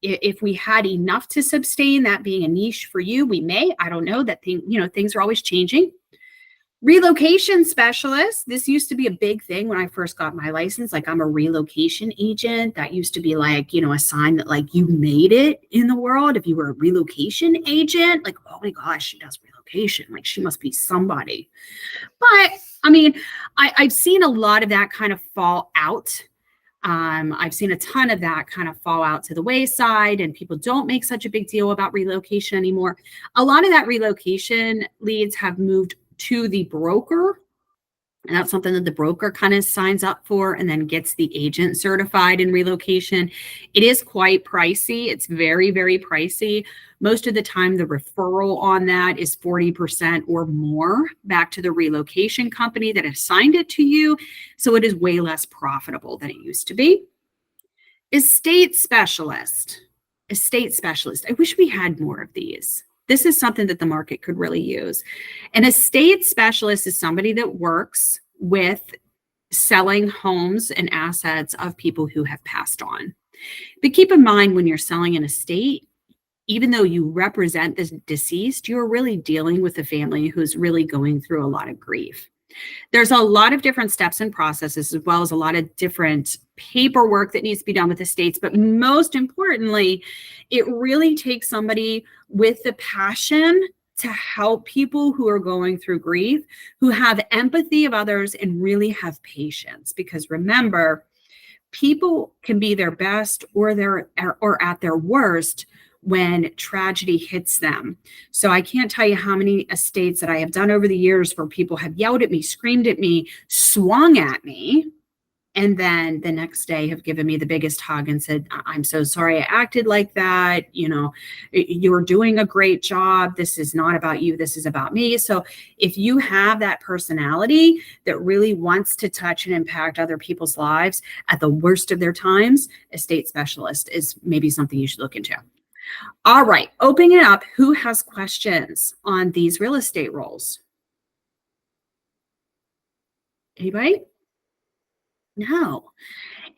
Speaker 1: If we had enough to sustain that being a niche for you. We may, I don't know, things are always changing. Relocation specialist. This used to be a big thing when I first got my license. Like, I'm a relocation agent. That used to be like, a sign that like you made it in the world. If you were a relocation agent, like, oh my gosh, she does relocation. Like, she must be somebody. But I mean, I've seen a lot of that kind of fall out. I've seen a ton of that kind of fall out to the wayside, and people don't make such a big deal about relocation anymore. A lot of that relocation leads have moved to the broker, and that's something that the broker kind of signs up for and then gets the agent certified in relocation. It is quite pricey. It's very, very pricey. Most of the time, the referral on that is 40% or more back to the relocation company that assigned it to you. So it is way less profitable than it used to be. Estate specialist. Estate specialist. I wish we had more of these. This is something that the market could really use. An estate specialist is somebody that works with selling homes and assets of people who have passed on. But keep in mind, when you're selling an estate, even though you represent the deceased, you're really dealing with a family who's really going through a lot of grief. There's a lot of different steps and processes, as well as a lot of different paperwork that needs to be done with estates. But most importantly, it really takes somebody with the passion to help people who are going through grief, who have empathy of others and really have patience. Because remember, people can be their best or at their worst when tragedy hits them. So I can't tell you how many estates that I have done over the years where people have yelled at me, screamed at me, swung at me, and then the next day have given me the biggest hug and said, I'm so sorry I acted like that. You're doing a great job. This is not about you. This is about me. So if you have that personality that really wants to touch and impact other people's lives at the worst of their times, estate specialist is maybe something you should look into. All right, opening it up. Who has questions on these real estate roles? Anybody? No.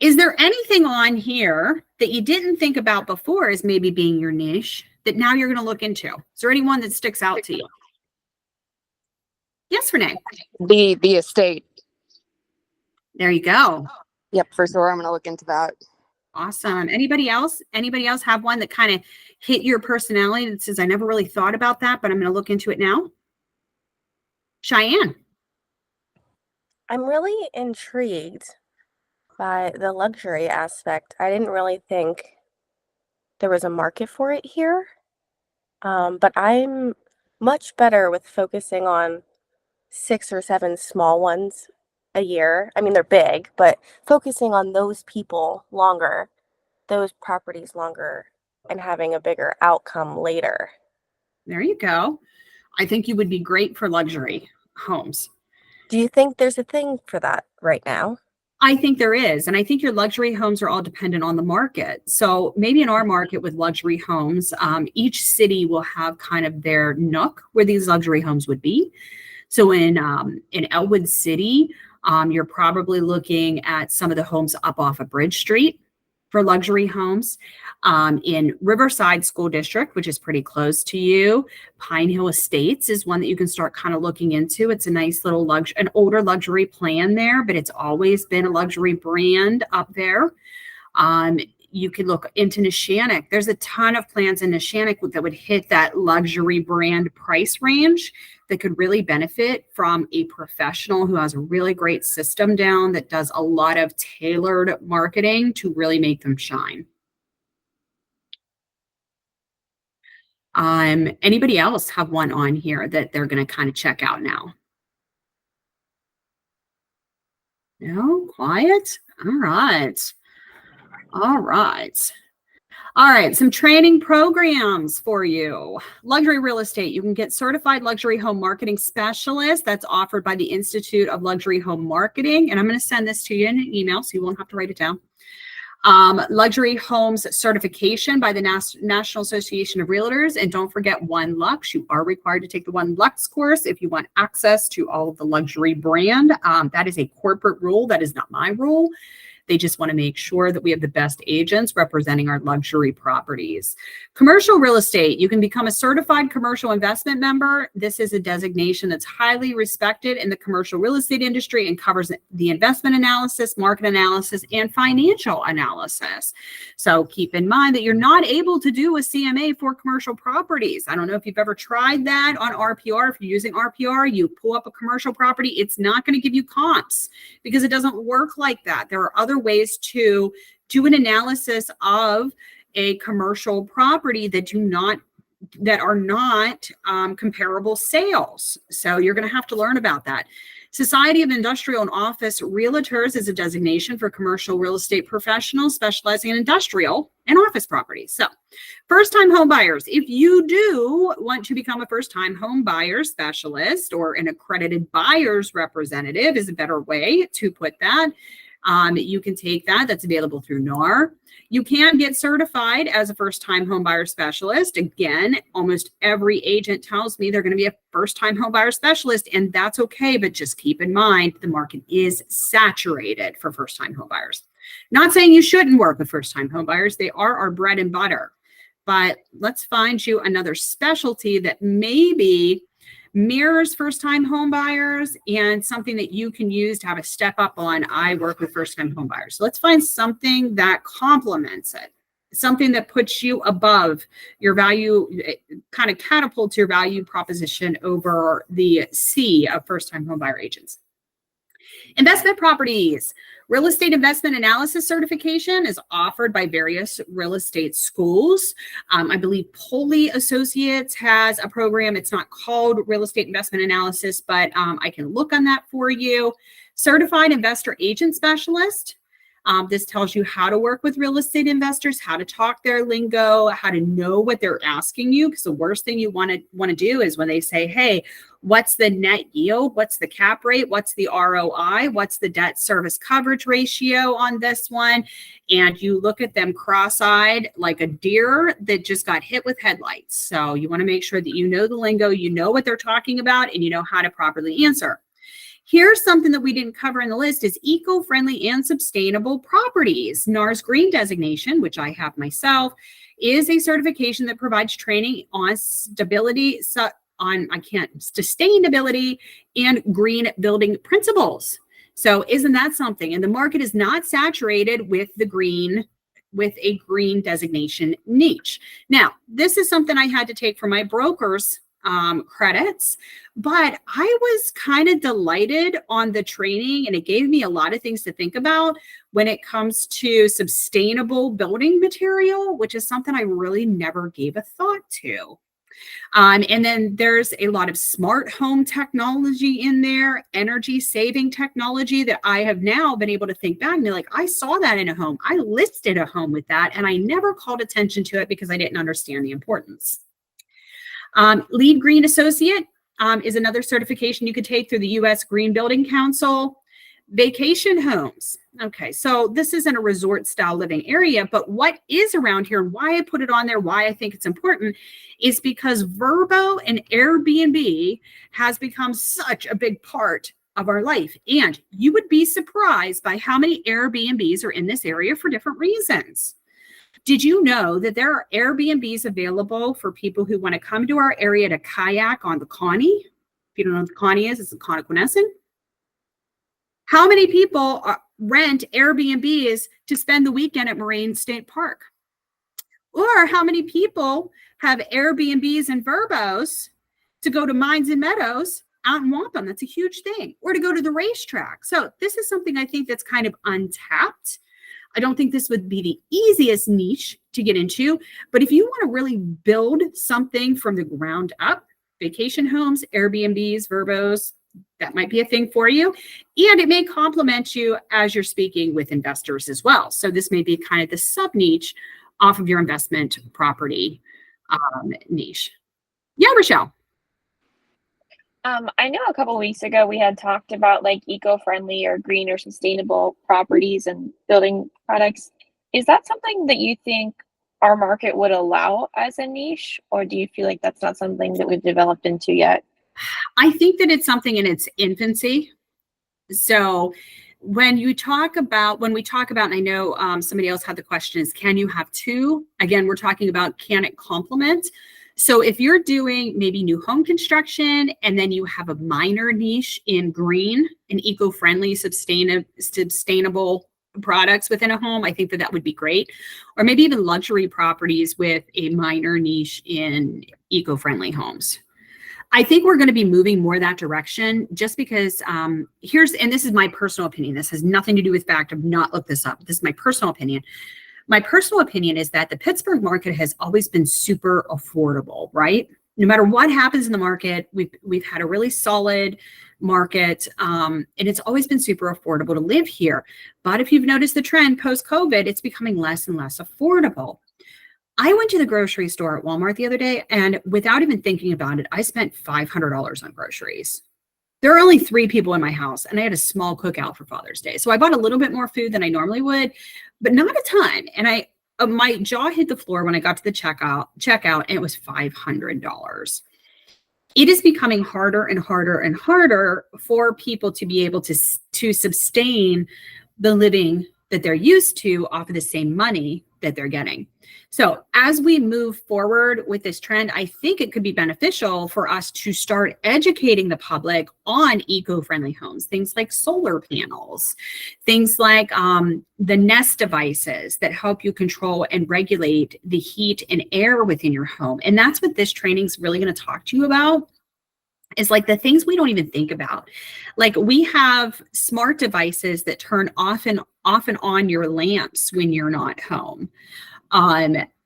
Speaker 1: Is there anything on here that you didn't think about before as maybe being your niche that now you're going to look into? Is there anyone that sticks out to you? Yes, Renee.
Speaker 8: The estate.
Speaker 1: There you go.
Speaker 8: Yep, for sure. I'm going to look into that.
Speaker 1: Awesome. Anybody else? Anybody else have one that kind of hit your personality that says, I never really thought about that, but I'm going to look into it now? Cheyenne.
Speaker 9: I'm really intrigued by the luxury aspect. I didn't really think there was a market for it here, but I'm much better with focusing on 6 or 7 small ones a year. I mean, they're big, but focusing on those people longer, those properties longer, and having a bigger outcome later.
Speaker 1: There you go. I think you would be great for luxury homes.
Speaker 9: Do you think there's a thing for that right now?
Speaker 1: I think there is. And I think your luxury homes are all dependent on the market. So maybe in our market with luxury homes, each city will have kind of their nook where these luxury homes would be. So in Elwood City, You're probably looking at some of the homes up off of Bridge Street for luxury homes. In Riverside School District, which is pretty close to you. Pine Hill Estates is one that you can start kind of looking into. It's a nice little an older luxury plan there, but it's always been a luxury brand up there. You could look into Neshannock. There's a ton of plans in Neshannock that would hit that luxury brand price range that could really benefit from a professional who has a really great system down that does a lot of tailored marketing to really make them shine. Anybody else have one on here that they're going to kind of check out now? No, quiet. All right. All right. All right. Some training programs for you. Luxury real estate. You can get certified luxury home marketing specialist. That's offered by the Institute of Luxury Home Marketing. And I'm going to send this to you in an email so you won't have to write it down. Luxury homes certification by the National Association of Realtors. And don't forget One Lux. You are required to take the One Lux course if you want access to all of the luxury brand. That is a corporate rule. That is not my rule. They just want to make sure that we have the best agents representing our luxury properties. Commercial real estate. You can become a certified commercial investment member. This is a designation that's highly respected in the commercial real estate industry and covers the investment analysis, market analysis, and financial analysis. So keep in mind that you're not able to do a CMA for commercial properties. I don't know if you've ever tried that on RPR. If you're using RPR, you pull up a commercial property, it's not going to give you comps because it doesn't work like that. There are other ways to do an analysis of a commercial property that are not comparable sales. So you're going to have to learn about that. Society of Industrial and Office Realtors is a designation for commercial real estate professionals specializing in industrial and office properties. So first-time home buyers, if you do want to become a first-time home buyer specialist or an accredited buyer's representative is a better way to put that. You can take that. That's available through NAR. You can get certified as a first-time home buyer specialist. Again, almost every agent tells me they're going to be a first-time home buyer specialist, and that's okay. But just keep in mind, the market is saturated for first-time home buyers. Not saying you shouldn't work with first-time home buyers. They are our bread and butter. But let's find you another specialty that maybe mirrors first-time home buyers and something that you can use to have a step up on. I work with first-time home buyers. So let's find something that complements it, something that puts you above your value, kind of catapults your value proposition over the sea of first-time home buyer agents. Investment properties. Real estate investment analysis certification is offered by various real estate schools. I believe Poley Associates has a program. It's not called real estate investment analysis, but I can look on that for you. Certified investor agent specialist. This tells you how to work with real estate investors, how to talk their lingo, how to know what they're asking you. Because the worst thing you want to do is when they say, hey, what's the net yield? What's the cap rate? What's the ROI? What's the debt service coverage ratio on this one? And you look at them cross-eyed like a deer that just got hit with headlights. So you want to make sure that you know the lingo, you know what they're talking about, and you know how to properly answer. Here's something that we didn't cover in the list is eco-friendly and sustainable properties. NAR's green designation, which I have myself, is a certification that provides training on sustainability and green building principles. So isn't that something? And the market is not saturated with a green designation niche. Now, this is something I had to take for my broker's credits, but I was kind of delighted on the training, and it gave me a lot of things to think about when it comes to sustainable building material, which is something I really never gave a thought to. And then there's a lot of smart home technology in there, energy saving technology that I have now been able to think back and be like, I saw that in a home. I listed a home with that, and I never called attention to it because I didn't understand the importance. Lead Green Associate is another certification you could take through the U.S. Green Building Council. Vacation homes. Okay, so this isn't a resort style living area, but what is around here and why I put it on there, why I think it's important is because Vrbo and Airbnb has become such a big part of our life. And you would be surprised by how many Airbnbs are in this area for different reasons. Did you know that there are Airbnbs available for people who want to come to our area to kayak on the Connie? If you don't know what the Connie is, it's the Connoquenessing. How many people rent Airbnbs to spend the weekend at Moraine State Park? Or how many people have Airbnbs and Verbos to go to Mines and Meadows out in Wampum? That's a huge thing. Or to go to the racetrack. So this is something I think that's kind of untapped. I don't think this would be the easiest niche to get into, but if you want to really build something from the ground up, vacation homes, Airbnbs, Verbos, that might be a thing for you. And it may complement you as you're speaking with investors as well. So this may be kind of the sub niche off of your investment property niche. Yeah, Rochelle.
Speaker 5: I know a couple weeks ago we had talked about like eco-friendly or green or sustainable properties and building products. Is that something that you think our market would allow as a niche, or do you feel like that's not something that we've developed into yet?
Speaker 1: I think that it's something in its infancy. So when we talk about, and I know somebody else had the question is, can you have two? Again, we're talking about, can it complement? So if you're doing maybe new home construction and then you have a minor niche in green and eco-friendly, sustainable products within a home, I think that that would be great. Or maybe even luxury properties with a minor niche in eco-friendly homes. I think we're going to be moving more that direction just because and this is my personal opinion. This has nothing to do with fact. I've not looked this up. This is my personal opinion. My personal opinion is that the Pittsburgh market has always been super affordable, right? No matter what happens in the market, we've had a really solid market, and it's always been super affordable to live here. But if you've noticed the trend post-COVID, it's becoming less and less affordable. I went to the grocery store at Walmart the other day, and without even thinking about it, I spent $500 on groceries. There are only 3 people in my house, and I had a small cookout for Father's Day. So I bought a little bit more food than I normally would, but not a ton. And my jaw hit the floor when I got to the checkout, and it was $500. It is becoming harder and harder and harder for people to be able to sustain the living that they're used to off of the same money that they're getting. So as we move forward with this trend, I think it could be beneficial for us to start educating the public on eco-friendly homes, things like solar panels, things like the Nest devices that help you control and regulate the heat and air within your home. And that's what this training is really going to talk to you about. Is like the things we don't even think about. Like we have smart devices that turn off and on your lamps when you're not home.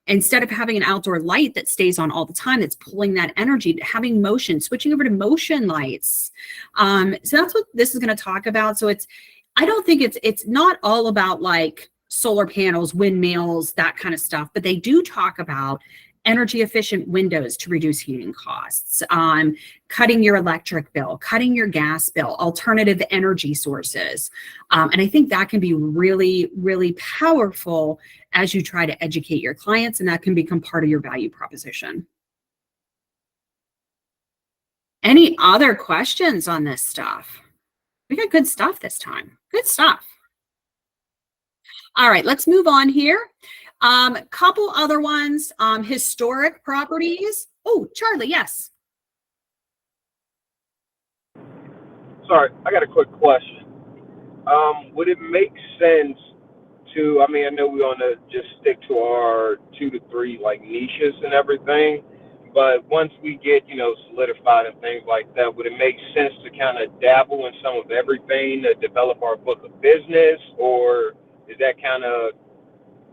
Speaker 1: Instead of having an outdoor light that stays on all the time, that's pulling that energy, having motion, switching over to motion lights. So that's what this is going to talk about. So I don't think it's not all about like solar panels, windmills, that kind of stuff, but they do talk about energy efficient windows to reduce heating costs, cutting your electric bill, cutting your gas bill, alternative energy sources. And I think that can be really, really powerful as you try to educate your clients, and that can become part of your value proposition. Any other questions on this stuff? We got good stuff this time. Good stuff. All right, let's move on here. Couple other ones, historic properties. Oh, Charlie, yes.
Speaker 7: Sorry, I got a quick question. Would it make sense to, I know we want to just stick to our 2 to 3 like niches and everything, but once we get, solidified and things like that, would it make sense to kind of dabble in some of everything to develop our book of business, or is that kind of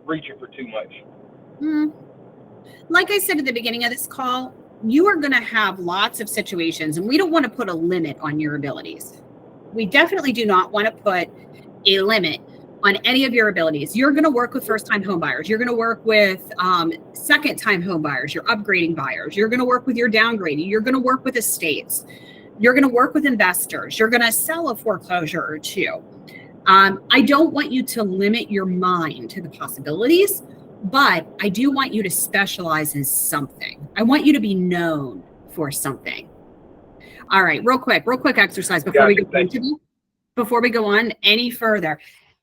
Speaker 7: reaching for too much?
Speaker 1: Like I said at the beginning of this call, you are going to have lots of situations, and we don't want to put a limit on your abilities. We definitely do not want to put a limit on any of your abilities. You're going to work with first-time home buyers. You're going to work with second-time home buyers, your upgrading buyers. You're going to work with your downgrading. You're going to work with estates. You're going to work with investors. You're going to sell a foreclosure or two. I don't want you to limit your mind to the possibilities, but I do want you to specialize in something. I want you to be known for something. All right, real quick exercise before before we go on any further.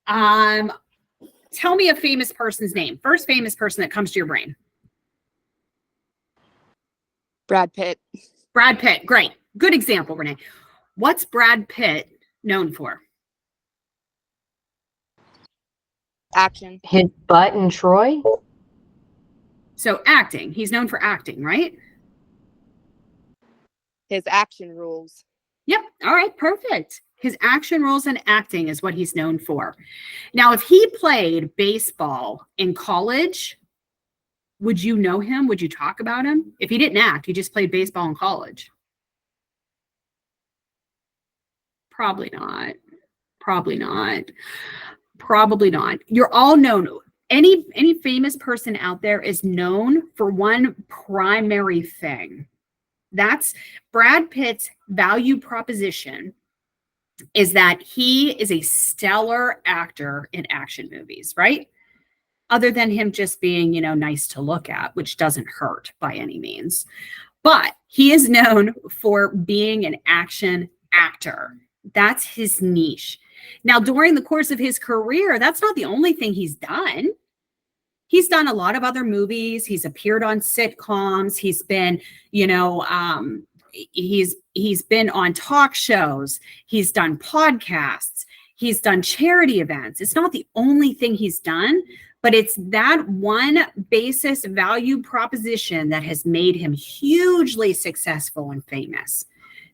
Speaker 1: Tell me a famous person's name. First famous person that comes to your brain.
Speaker 8: Brad Pitt.
Speaker 1: Brad Pitt. Great. Good example, Renee. What's Brad Pitt known for?
Speaker 8: Action.
Speaker 10: His butt in Troy?
Speaker 1: So acting. He's known for acting, right?
Speaker 8: His action rules.
Speaker 1: Yep. All right. Perfect. His action roles and acting is what he's known for. Now, if he played baseball in college, would you know him? Would you talk about him? If he didn't act, he just played baseball in college. Probably not. Probably not. Probably not. You're all known. Any famous person out there is known for one primary thing. That's Brad Pitt's value proposition, is that he is a stellar actor in action movies, right? Other than him just being, nice to look at, which doesn't hurt by any means. But he is known for being an action actor. That's his niche. Now, during the course of his career, that's not the only thing he's done. He's done a lot of other movies. He's appeared on sitcoms. He's been, he's been on talk shows. He's done podcasts. He's done charity events. It's not the only thing he's done, but it's that one basis value proposition that has made him hugely successful and famous.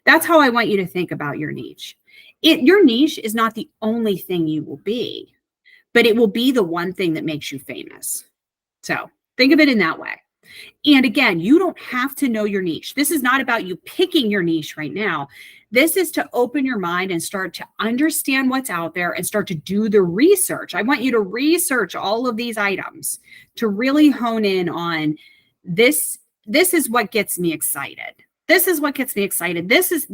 Speaker 1: That's how I want you to think about your niche. Your niche is not the only thing you will be, but it will be the one thing that makes you famous. So think of it in that way. And again, you don't have to know your niche. This is not about you picking your niche right now. This is to open your mind and start to understand what's out there and start to do the research. I want you to research all of these items to really hone in on this. This is what gets me excited. This is what gets me excited. This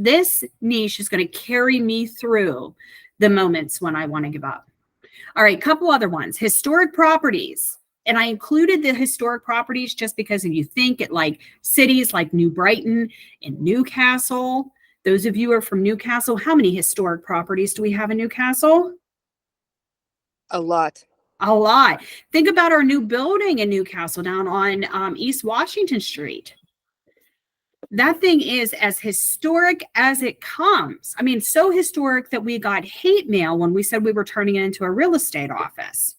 Speaker 1: niche is going to carry me through the moments when I want to give up. All right, couple other ones. Historic properties. And I included the historic properties just because if you think at like cities like New Brighton and Newcastle, those of you who are from Newcastle, how many historic properties do we have in Newcastle?
Speaker 8: A lot.
Speaker 1: A lot. Think about our new building in Newcastle down on East Washington Street. That thing is as historic as it comes. I mean, so historic that we got hate mail when we said we were turning it into a real estate office.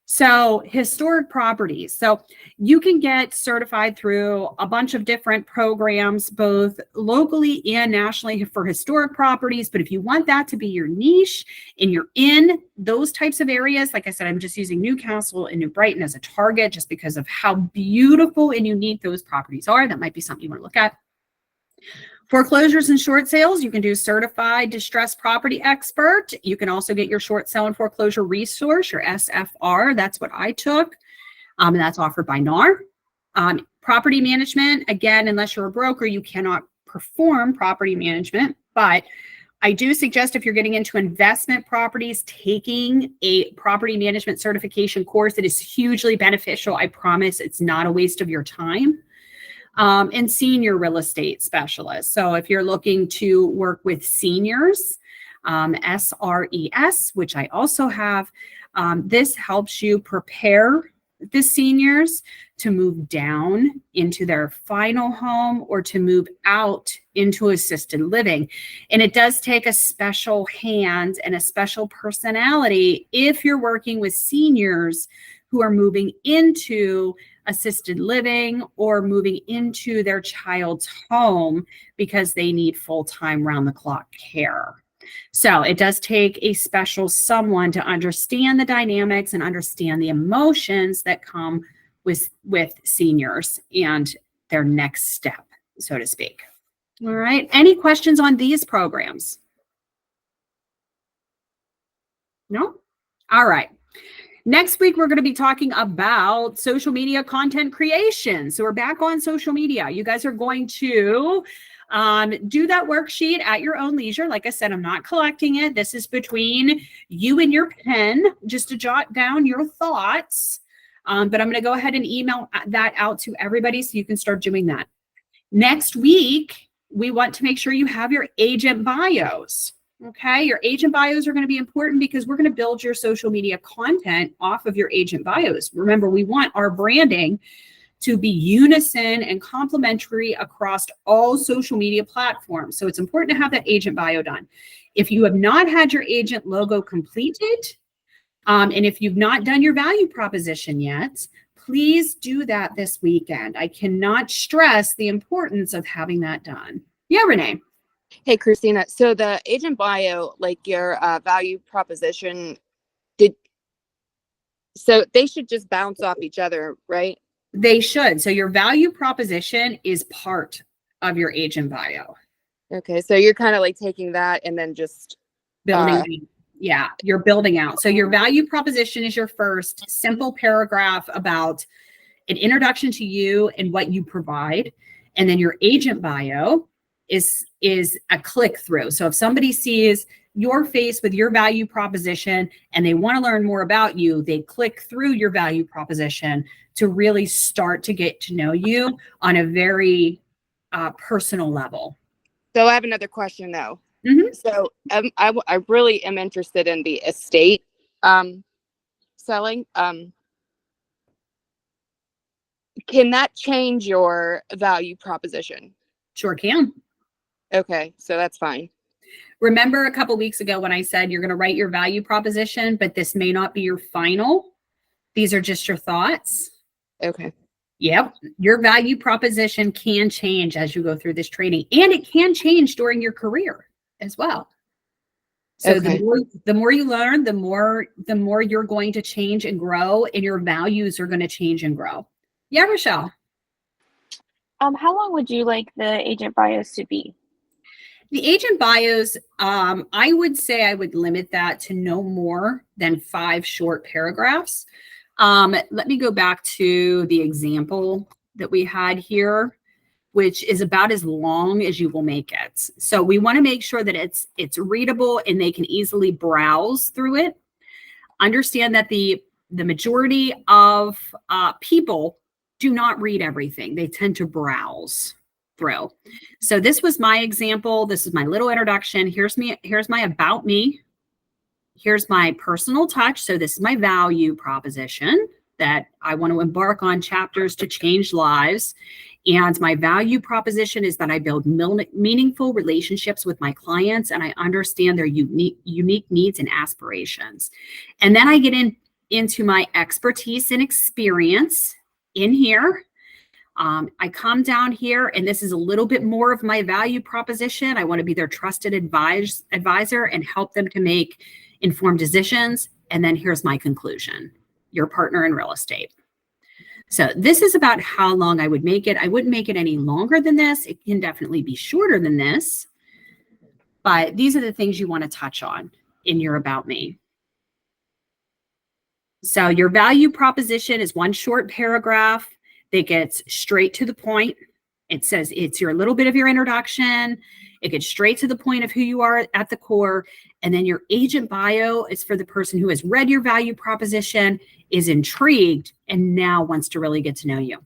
Speaker 1: So historic properties. So you can get certified through a bunch of different programs, both locally and nationally for historic properties. But if you want that to be your niche and you're in those types of areas, like I said, I'm just using Newcastle and New Brighton as a target just because of how beautiful and unique those properties are. That might be something you want to look at. Foreclosures and short sales, you can do certified distressed property expert. You can also get your short sale and foreclosure resource, your SFR. That's what I took. And that's offered by NAR. Property management, again, unless you're a broker, you cannot perform property management. But I do suggest if you're getting into investment properties, taking a property management certification course. It is hugely beneficial. I promise it's not a waste of your time. And senior real estate specialists. So if you're looking to work with seniors, SRES, which I also have, this helps you prepare the seniors to move down into their final home or to move out into assisted living. And it does take a special hand and a special personality if you're working with seniors who are moving into assisted living or moving into their child's home because they need full-time round-the-clock care. So it does take a special someone to understand the dynamics and understand the emotions that come with seniors and their next step, so to speak. All right. Any questions on these programs? No? All right. Next week, we're going to be talking about social media content creation. So we're back on social media. You guys are going to do that worksheet at your own leisure. Like I said, I'm not collecting it. This is between you and your pen, just to jot down your thoughts. But I'm going to go ahead and email that out to everybody so you can start doing that. Next week, we want to make sure you have your agent bios. Okay, your agent bios are going to be important because we're going to build your social media content off of your agent bios. Remember, we want our branding to be unison and complementary across all social media platforms. So it's important to have that agent bio done. If you have not had your agent logo completed, and if you've not done your value proposition yet, please do that this weekend. I cannot stress the importance of having that done. Yeah, Renee.
Speaker 8: Hey, Christina. So the agent bio, like your value proposition, so they should just bounce off each other, right?
Speaker 1: They should. So your value proposition is part of your agent bio.
Speaker 8: Okay, so you're kind of like taking that and then just
Speaker 1: Building. Yeah, you're building out. So your value proposition is your first simple paragraph about an introduction to you and what you provide. And then your agent bio is a click through. So if somebody sees your face with your value proposition and they want to learn more about you, they click through your value proposition to really start to get to know you on a very personal level.
Speaker 8: So I have another question though.
Speaker 1: Mhm.
Speaker 8: So I really am interested in the estate selling. Can that change your value proposition?
Speaker 1: Sure can.
Speaker 8: Okay, so that's fine.
Speaker 1: Remember a couple weeks ago when I said you're going to write your value proposition, but this may not be your final. These are just your thoughts.
Speaker 8: Okay.
Speaker 1: Yep. Your value proposition can change as you go through this training, and it can change during your career as well. So
Speaker 8: Okay.
Speaker 1: the more you learn, the more you're going to change and grow, and your values are going to change and grow. Yeah, Rochelle.
Speaker 5: How long would you like the agent bios to be?
Speaker 1: The agent bios, I would say I would limit that to no more than 5 short paragraphs. Let me go back to the example that we had here, which is about as long as you will make it. So we want to make sure that it's readable and they can easily browse through it. Understand that the majority of people do not read everything. They tend to browse through. So this was my example. This is my little introduction. Here's my about me. Here's my personal touch. So this is my value proposition that I want to embark on chapters to change lives. And my value proposition is that I build meaningful relationships with my clients and I understand their unique needs and aspirations. And then I get into my expertise and experience in here. I come down here and this is a little bit more of my value proposition. I want to be their trusted advisor and help them to make informed decisions. And then here's my conclusion: your partner in real estate. So this is about how long I would make it. I wouldn't make it any longer than this. It can definitely be shorter than this, but these are the things you want to touch on in your about me. So your value proposition is one short paragraph that gets straight to the point. It says it's your little bit of your introduction. It gets straight to the point of who you are at the core. And then your agent bio is for the person who has read your value proposition, is intrigued, and now wants to really get to know you.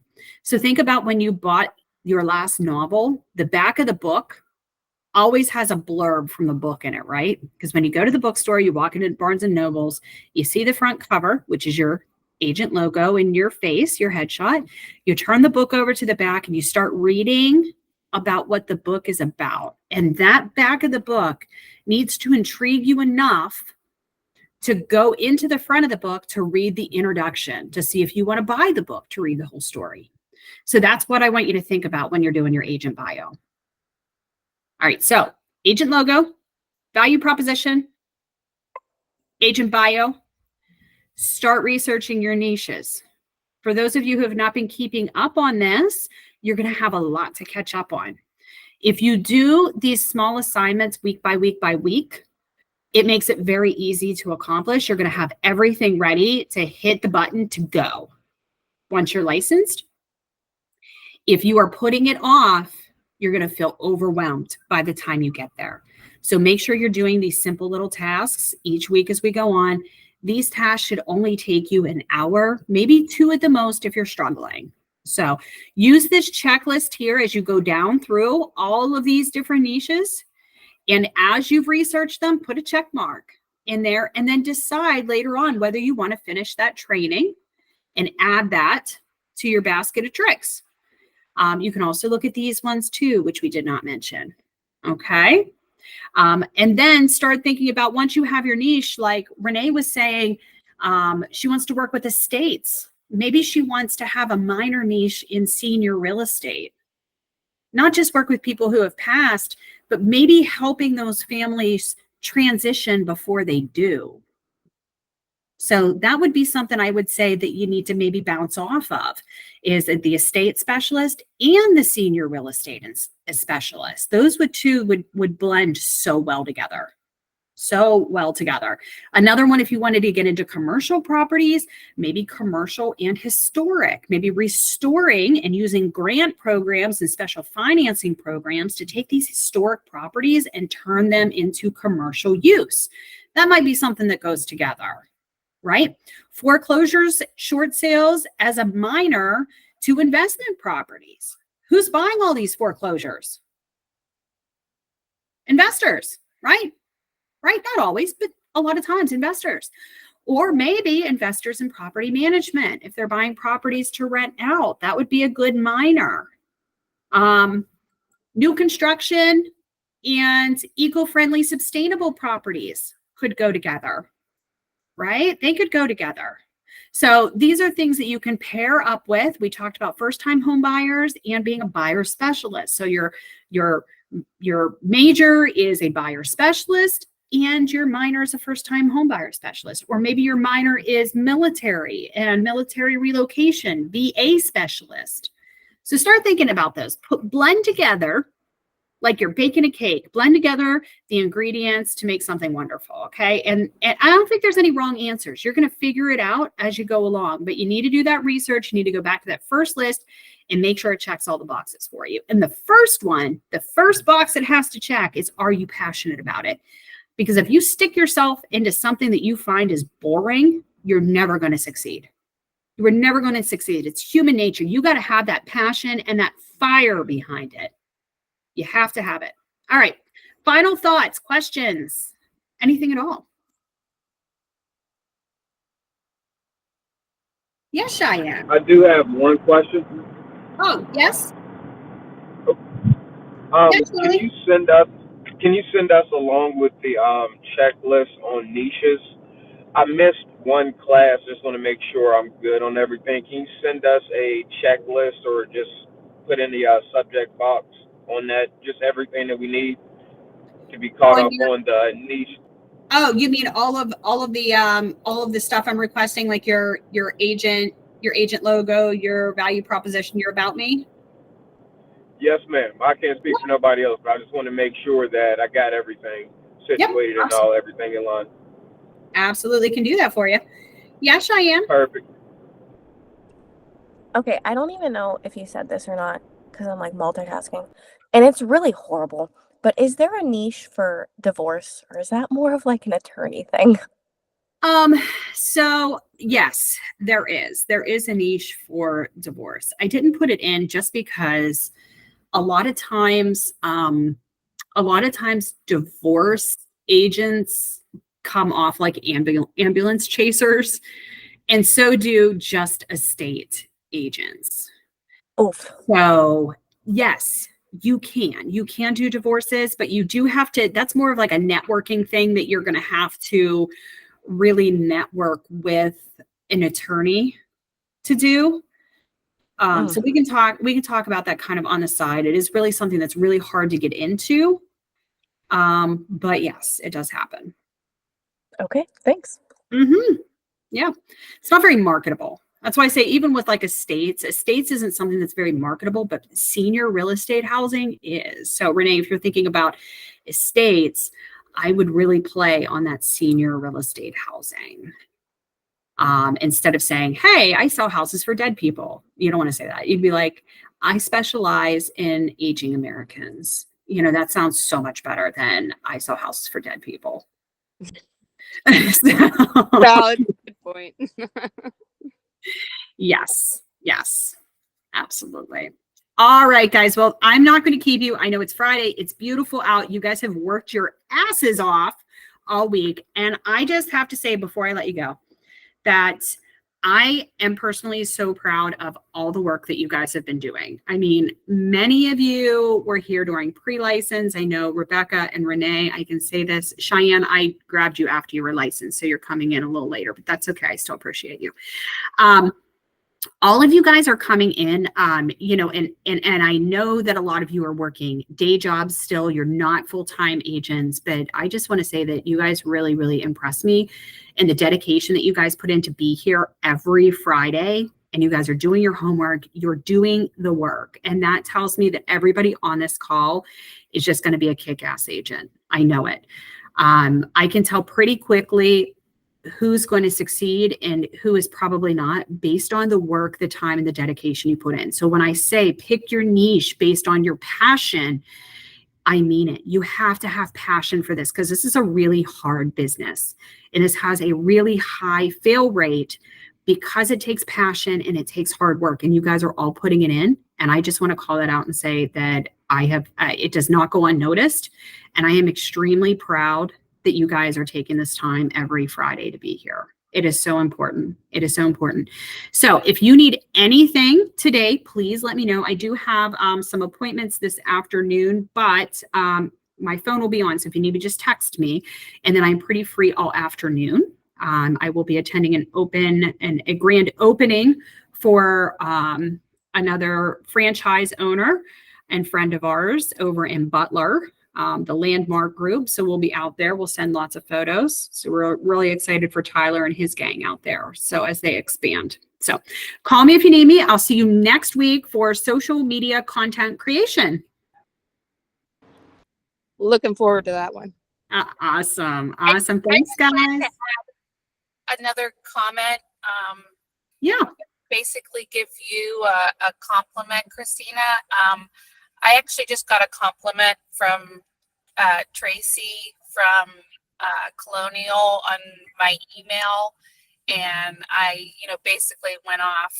Speaker 1: So think about when you bought your last novel, the back of the book always has a blurb from the book in it, right? Because when you go to the bookstore, you walk into Barnes and Nobles, you see the front cover, which is your agent logo in your face, your headshot. You turn the book over to the back and you start reading about what the book is about. And that back of the book needs to intrigue you enough to go into the front of the book to read the introduction, to see if you want to buy the book, to read the whole story. So that's what I want you to think about when you're doing your agent bio. All right, so agent logo, value proposition, agent bio. Start researching your niches. For those of you who have not been keeping up on this, you're going to have a lot to catch up on. If you do these small assignments week by week by week, it makes it very easy to accomplish. You're going to have everything ready to hit the button to go once you're licensed. If you are putting it off, you're going to feel overwhelmed by the time you get there. So make sure you're doing these simple little tasks each week as we go on. These tasks should only take you an hour, maybe 2 at the most if you're struggling. So use this checklist here as you go down through all of these different niches. And as you've researched them, put a check mark in there and then decide later on whether you want to finish that training and add that to your basket of tricks. You can also look at these ones too, which we did not mention. Okay. And then start thinking about once you have your niche, like Renee was saying, she wants to work with estates. Maybe she wants to have a minor niche in senior real estate, not just work with people who have passed, but maybe helping those families transition before they do. So that would be something I would say that you need to maybe bounce off of, is the estate specialist and the senior real estate specialist. Those would blend so well together. So well together. Another one, if you wanted to get into commercial properties, maybe commercial and historic, maybe restoring and using grant programs and special financing programs to take these historic properties and turn them into commercial use. That might be something that goes together, right? Foreclosures, short sales as a minor to investment properties. Who's buying all these foreclosures? Investors, right? Right? Not always, but a lot of times investors. Or maybe investors in property management. If they're buying properties to rent out, that would be a good minor. New construction and eco-friendly sustainable properties could go together, right? They could go together. So these are things that you can pair up with. We talked about first-time home buyers and being a buyer specialist. So your major is a buyer specialist and your minor is a first-time home buyer specialist. Or maybe your minor is military and military relocation, VA specialist. So start thinking about those. Blend together like you're baking a cake. Blend together the ingredients to make something wonderful, okay? And I don't think there's any wrong answers. You're going to figure it out as you go along, but you need to do that research. You need to go back to that first list and make sure it checks all the boxes for you. And the first one, the first box it has to check is, are you passionate about it? Because if you stick yourself into something that you find is boring, you're never going to succeed. You are never going to succeed. It's human nature. You got to have that passion and that fire behind it. You have to have it. All right. Final thoughts, questions, anything at all? Yes, Cheyenne.
Speaker 7: I do have one question.
Speaker 1: Oh, yes. Yes,
Speaker 7: Can
Speaker 1: Lily.
Speaker 7: you send us along with the checklist on niches? I missed one class. Just want to make sure I'm good on everything. Can you send us a checklist or just put in the subject box on that, just everything that we need to be caught up on the niche?
Speaker 1: Oh, you mean all of the stuff I'm requesting, like your agent logo, your value proposition, your about me?
Speaker 7: Yes, ma'am. I can't speak for nobody else, but I just want to make sure that I got everything situated and everything in line.
Speaker 1: Absolutely can do that for you. Yeah, Cheyenne.
Speaker 7: Perfect.
Speaker 9: Okay, I don't even know if you said this or not because I'm like multitasking. And it's really horrible. But is there a niche for divorce or is that more of like an attorney thing?
Speaker 1: So yes, there is. There is a niche for divorce. I didn't put it in just because a lot of times divorce agents come off like ambulance chasers, and so do just estate agents.
Speaker 9: Oof.
Speaker 1: So yes, you can do divorces, but you do have to, that's more of like a networking thing that you're going to have to really network with an attorney to do. So we can talk about that kind of on the side. It is really something that's really hard to get into. But yes, it does happen.
Speaker 9: Okay, thanks.
Speaker 1: Yeah. It's not very marketable. That's why I say even with like estates isn't something that's very marketable, but senior real estate housing is. So Renee, if you're thinking about estates, I would really play on that senior real estate housing. Instead of saying, hey, I sell houses for dead people. You don't want to say that. You'd be like, I specialize in aging Americans. You know, that sounds so much better than I sell houses for dead people.
Speaker 8: Valid. Good point.
Speaker 1: Yes. Absolutely. All right, guys. Well, I'm not going to keep you. I know it's Friday. It's beautiful out. You guys have worked your asses off all week. And I just have to say before I let you go that I am personally so proud of all the work that you guys have been doing. I mean, many of you were here during pre-license. I know Rebecca and Renee, I can say this. Cheyenne, I grabbed you after you were licensed, so you're coming in a little later, but that's okay. I still appreciate you. All of you guys are coming in, you know, and I know that a lot of you are working day jobs still. You're not full-time agents, but I just want to say that you guys really, really impress me, and the dedication that you guys put in to be here every Friday. And you guys are doing your homework. You're doing the work. And that tells me that everybody on this call is just going to be a kick-ass agent. I know it. I can tell pretty quickly who's going to succeed and who is probably not based on the work, the time, and the dedication you put in. So when I say pick your niche based on your passion, I mean it. You have to have passion for this because this is a really hard business. And this has a really high fail rate because it takes passion and it takes hard work. And you guys are all putting it in. And I just want to call that out and say that it does not go unnoticed. And I am extremely proud that you guys are taking this time every Friday to be here. It is so important. It is so important. So if you need anything today, please let me know. I do have some appointments this afternoon, but my phone will be on. So if you need to just text me, and then I'm pretty free all afternoon. I will be attending a grand opening for another franchise owner and friend of ours over in Butler. The Landmark Group. So we'll be out there. We'll send lots of photos. So we're really excited for Tyler and his gang out there. So as they expand. So call me if you need me. I'll see you next week for social media content creation.
Speaker 8: Looking forward to that one.
Speaker 1: Awesome. Awesome. Thanks, guys.
Speaker 4: Another comment.
Speaker 1: Yeah.
Speaker 4: Basically give you a compliment, Christina. I actually just got a compliment from Tracy from Colonial on my email, and I, basically went off,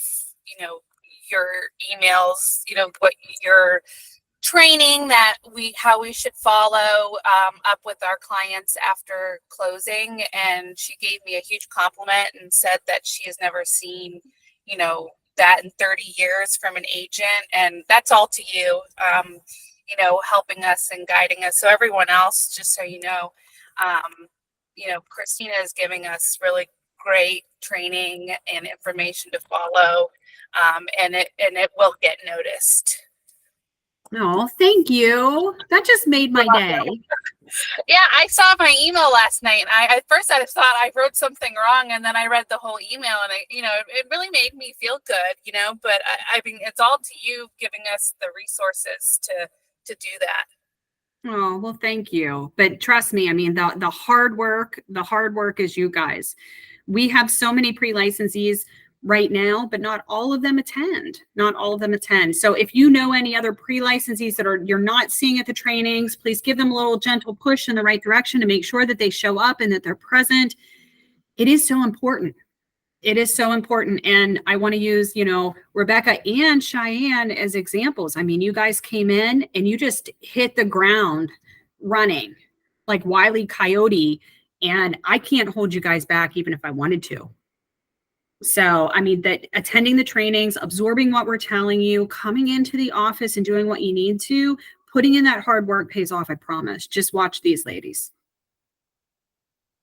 Speaker 4: your emails, what your training that how we should follow up with our clients after closing, and she gave me a huge compliment and said that she has never seen, that in 30 years from an agent, and that's all to you, helping us and guiding us. So everyone else, just so you know, Christina is giving us really great training and information to follow, and it will get noticed.
Speaker 1: Oh, thank you. That just made my day.
Speaker 4: Yeah, I saw my email last night. At first I thought I wrote something wrong, and then I read the whole email, and it really made me feel good, But I mean, it's all to you giving us the resources to do that.
Speaker 1: Oh, well, thank you. But trust me, I mean, the hard work is you guys. We have so many pre-licensees right now, but not all of them attend. Not all of them attend. So if you know any other pre-licensees that you're not seeing at the trainings, please give them a little gentle push in the right direction to make sure that they show up and that they're present. It is so important. It is so important. And I want to use, Rebecca and Cheyenne as examples. I mean, you guys came in and you just hit the ground running like Wile E. Coyote. And I can't hold you guys back even if I wanted to. So, I mean, that attending the trainings, absorbing what we're telling you, coming into the office and doing what you need to, putting in that hard work pays off, I promise. Just watch these ladies.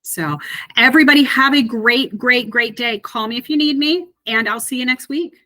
Speaker 1: So everybody have a great, great, great day. Call me if you need me, and I'll see you next week.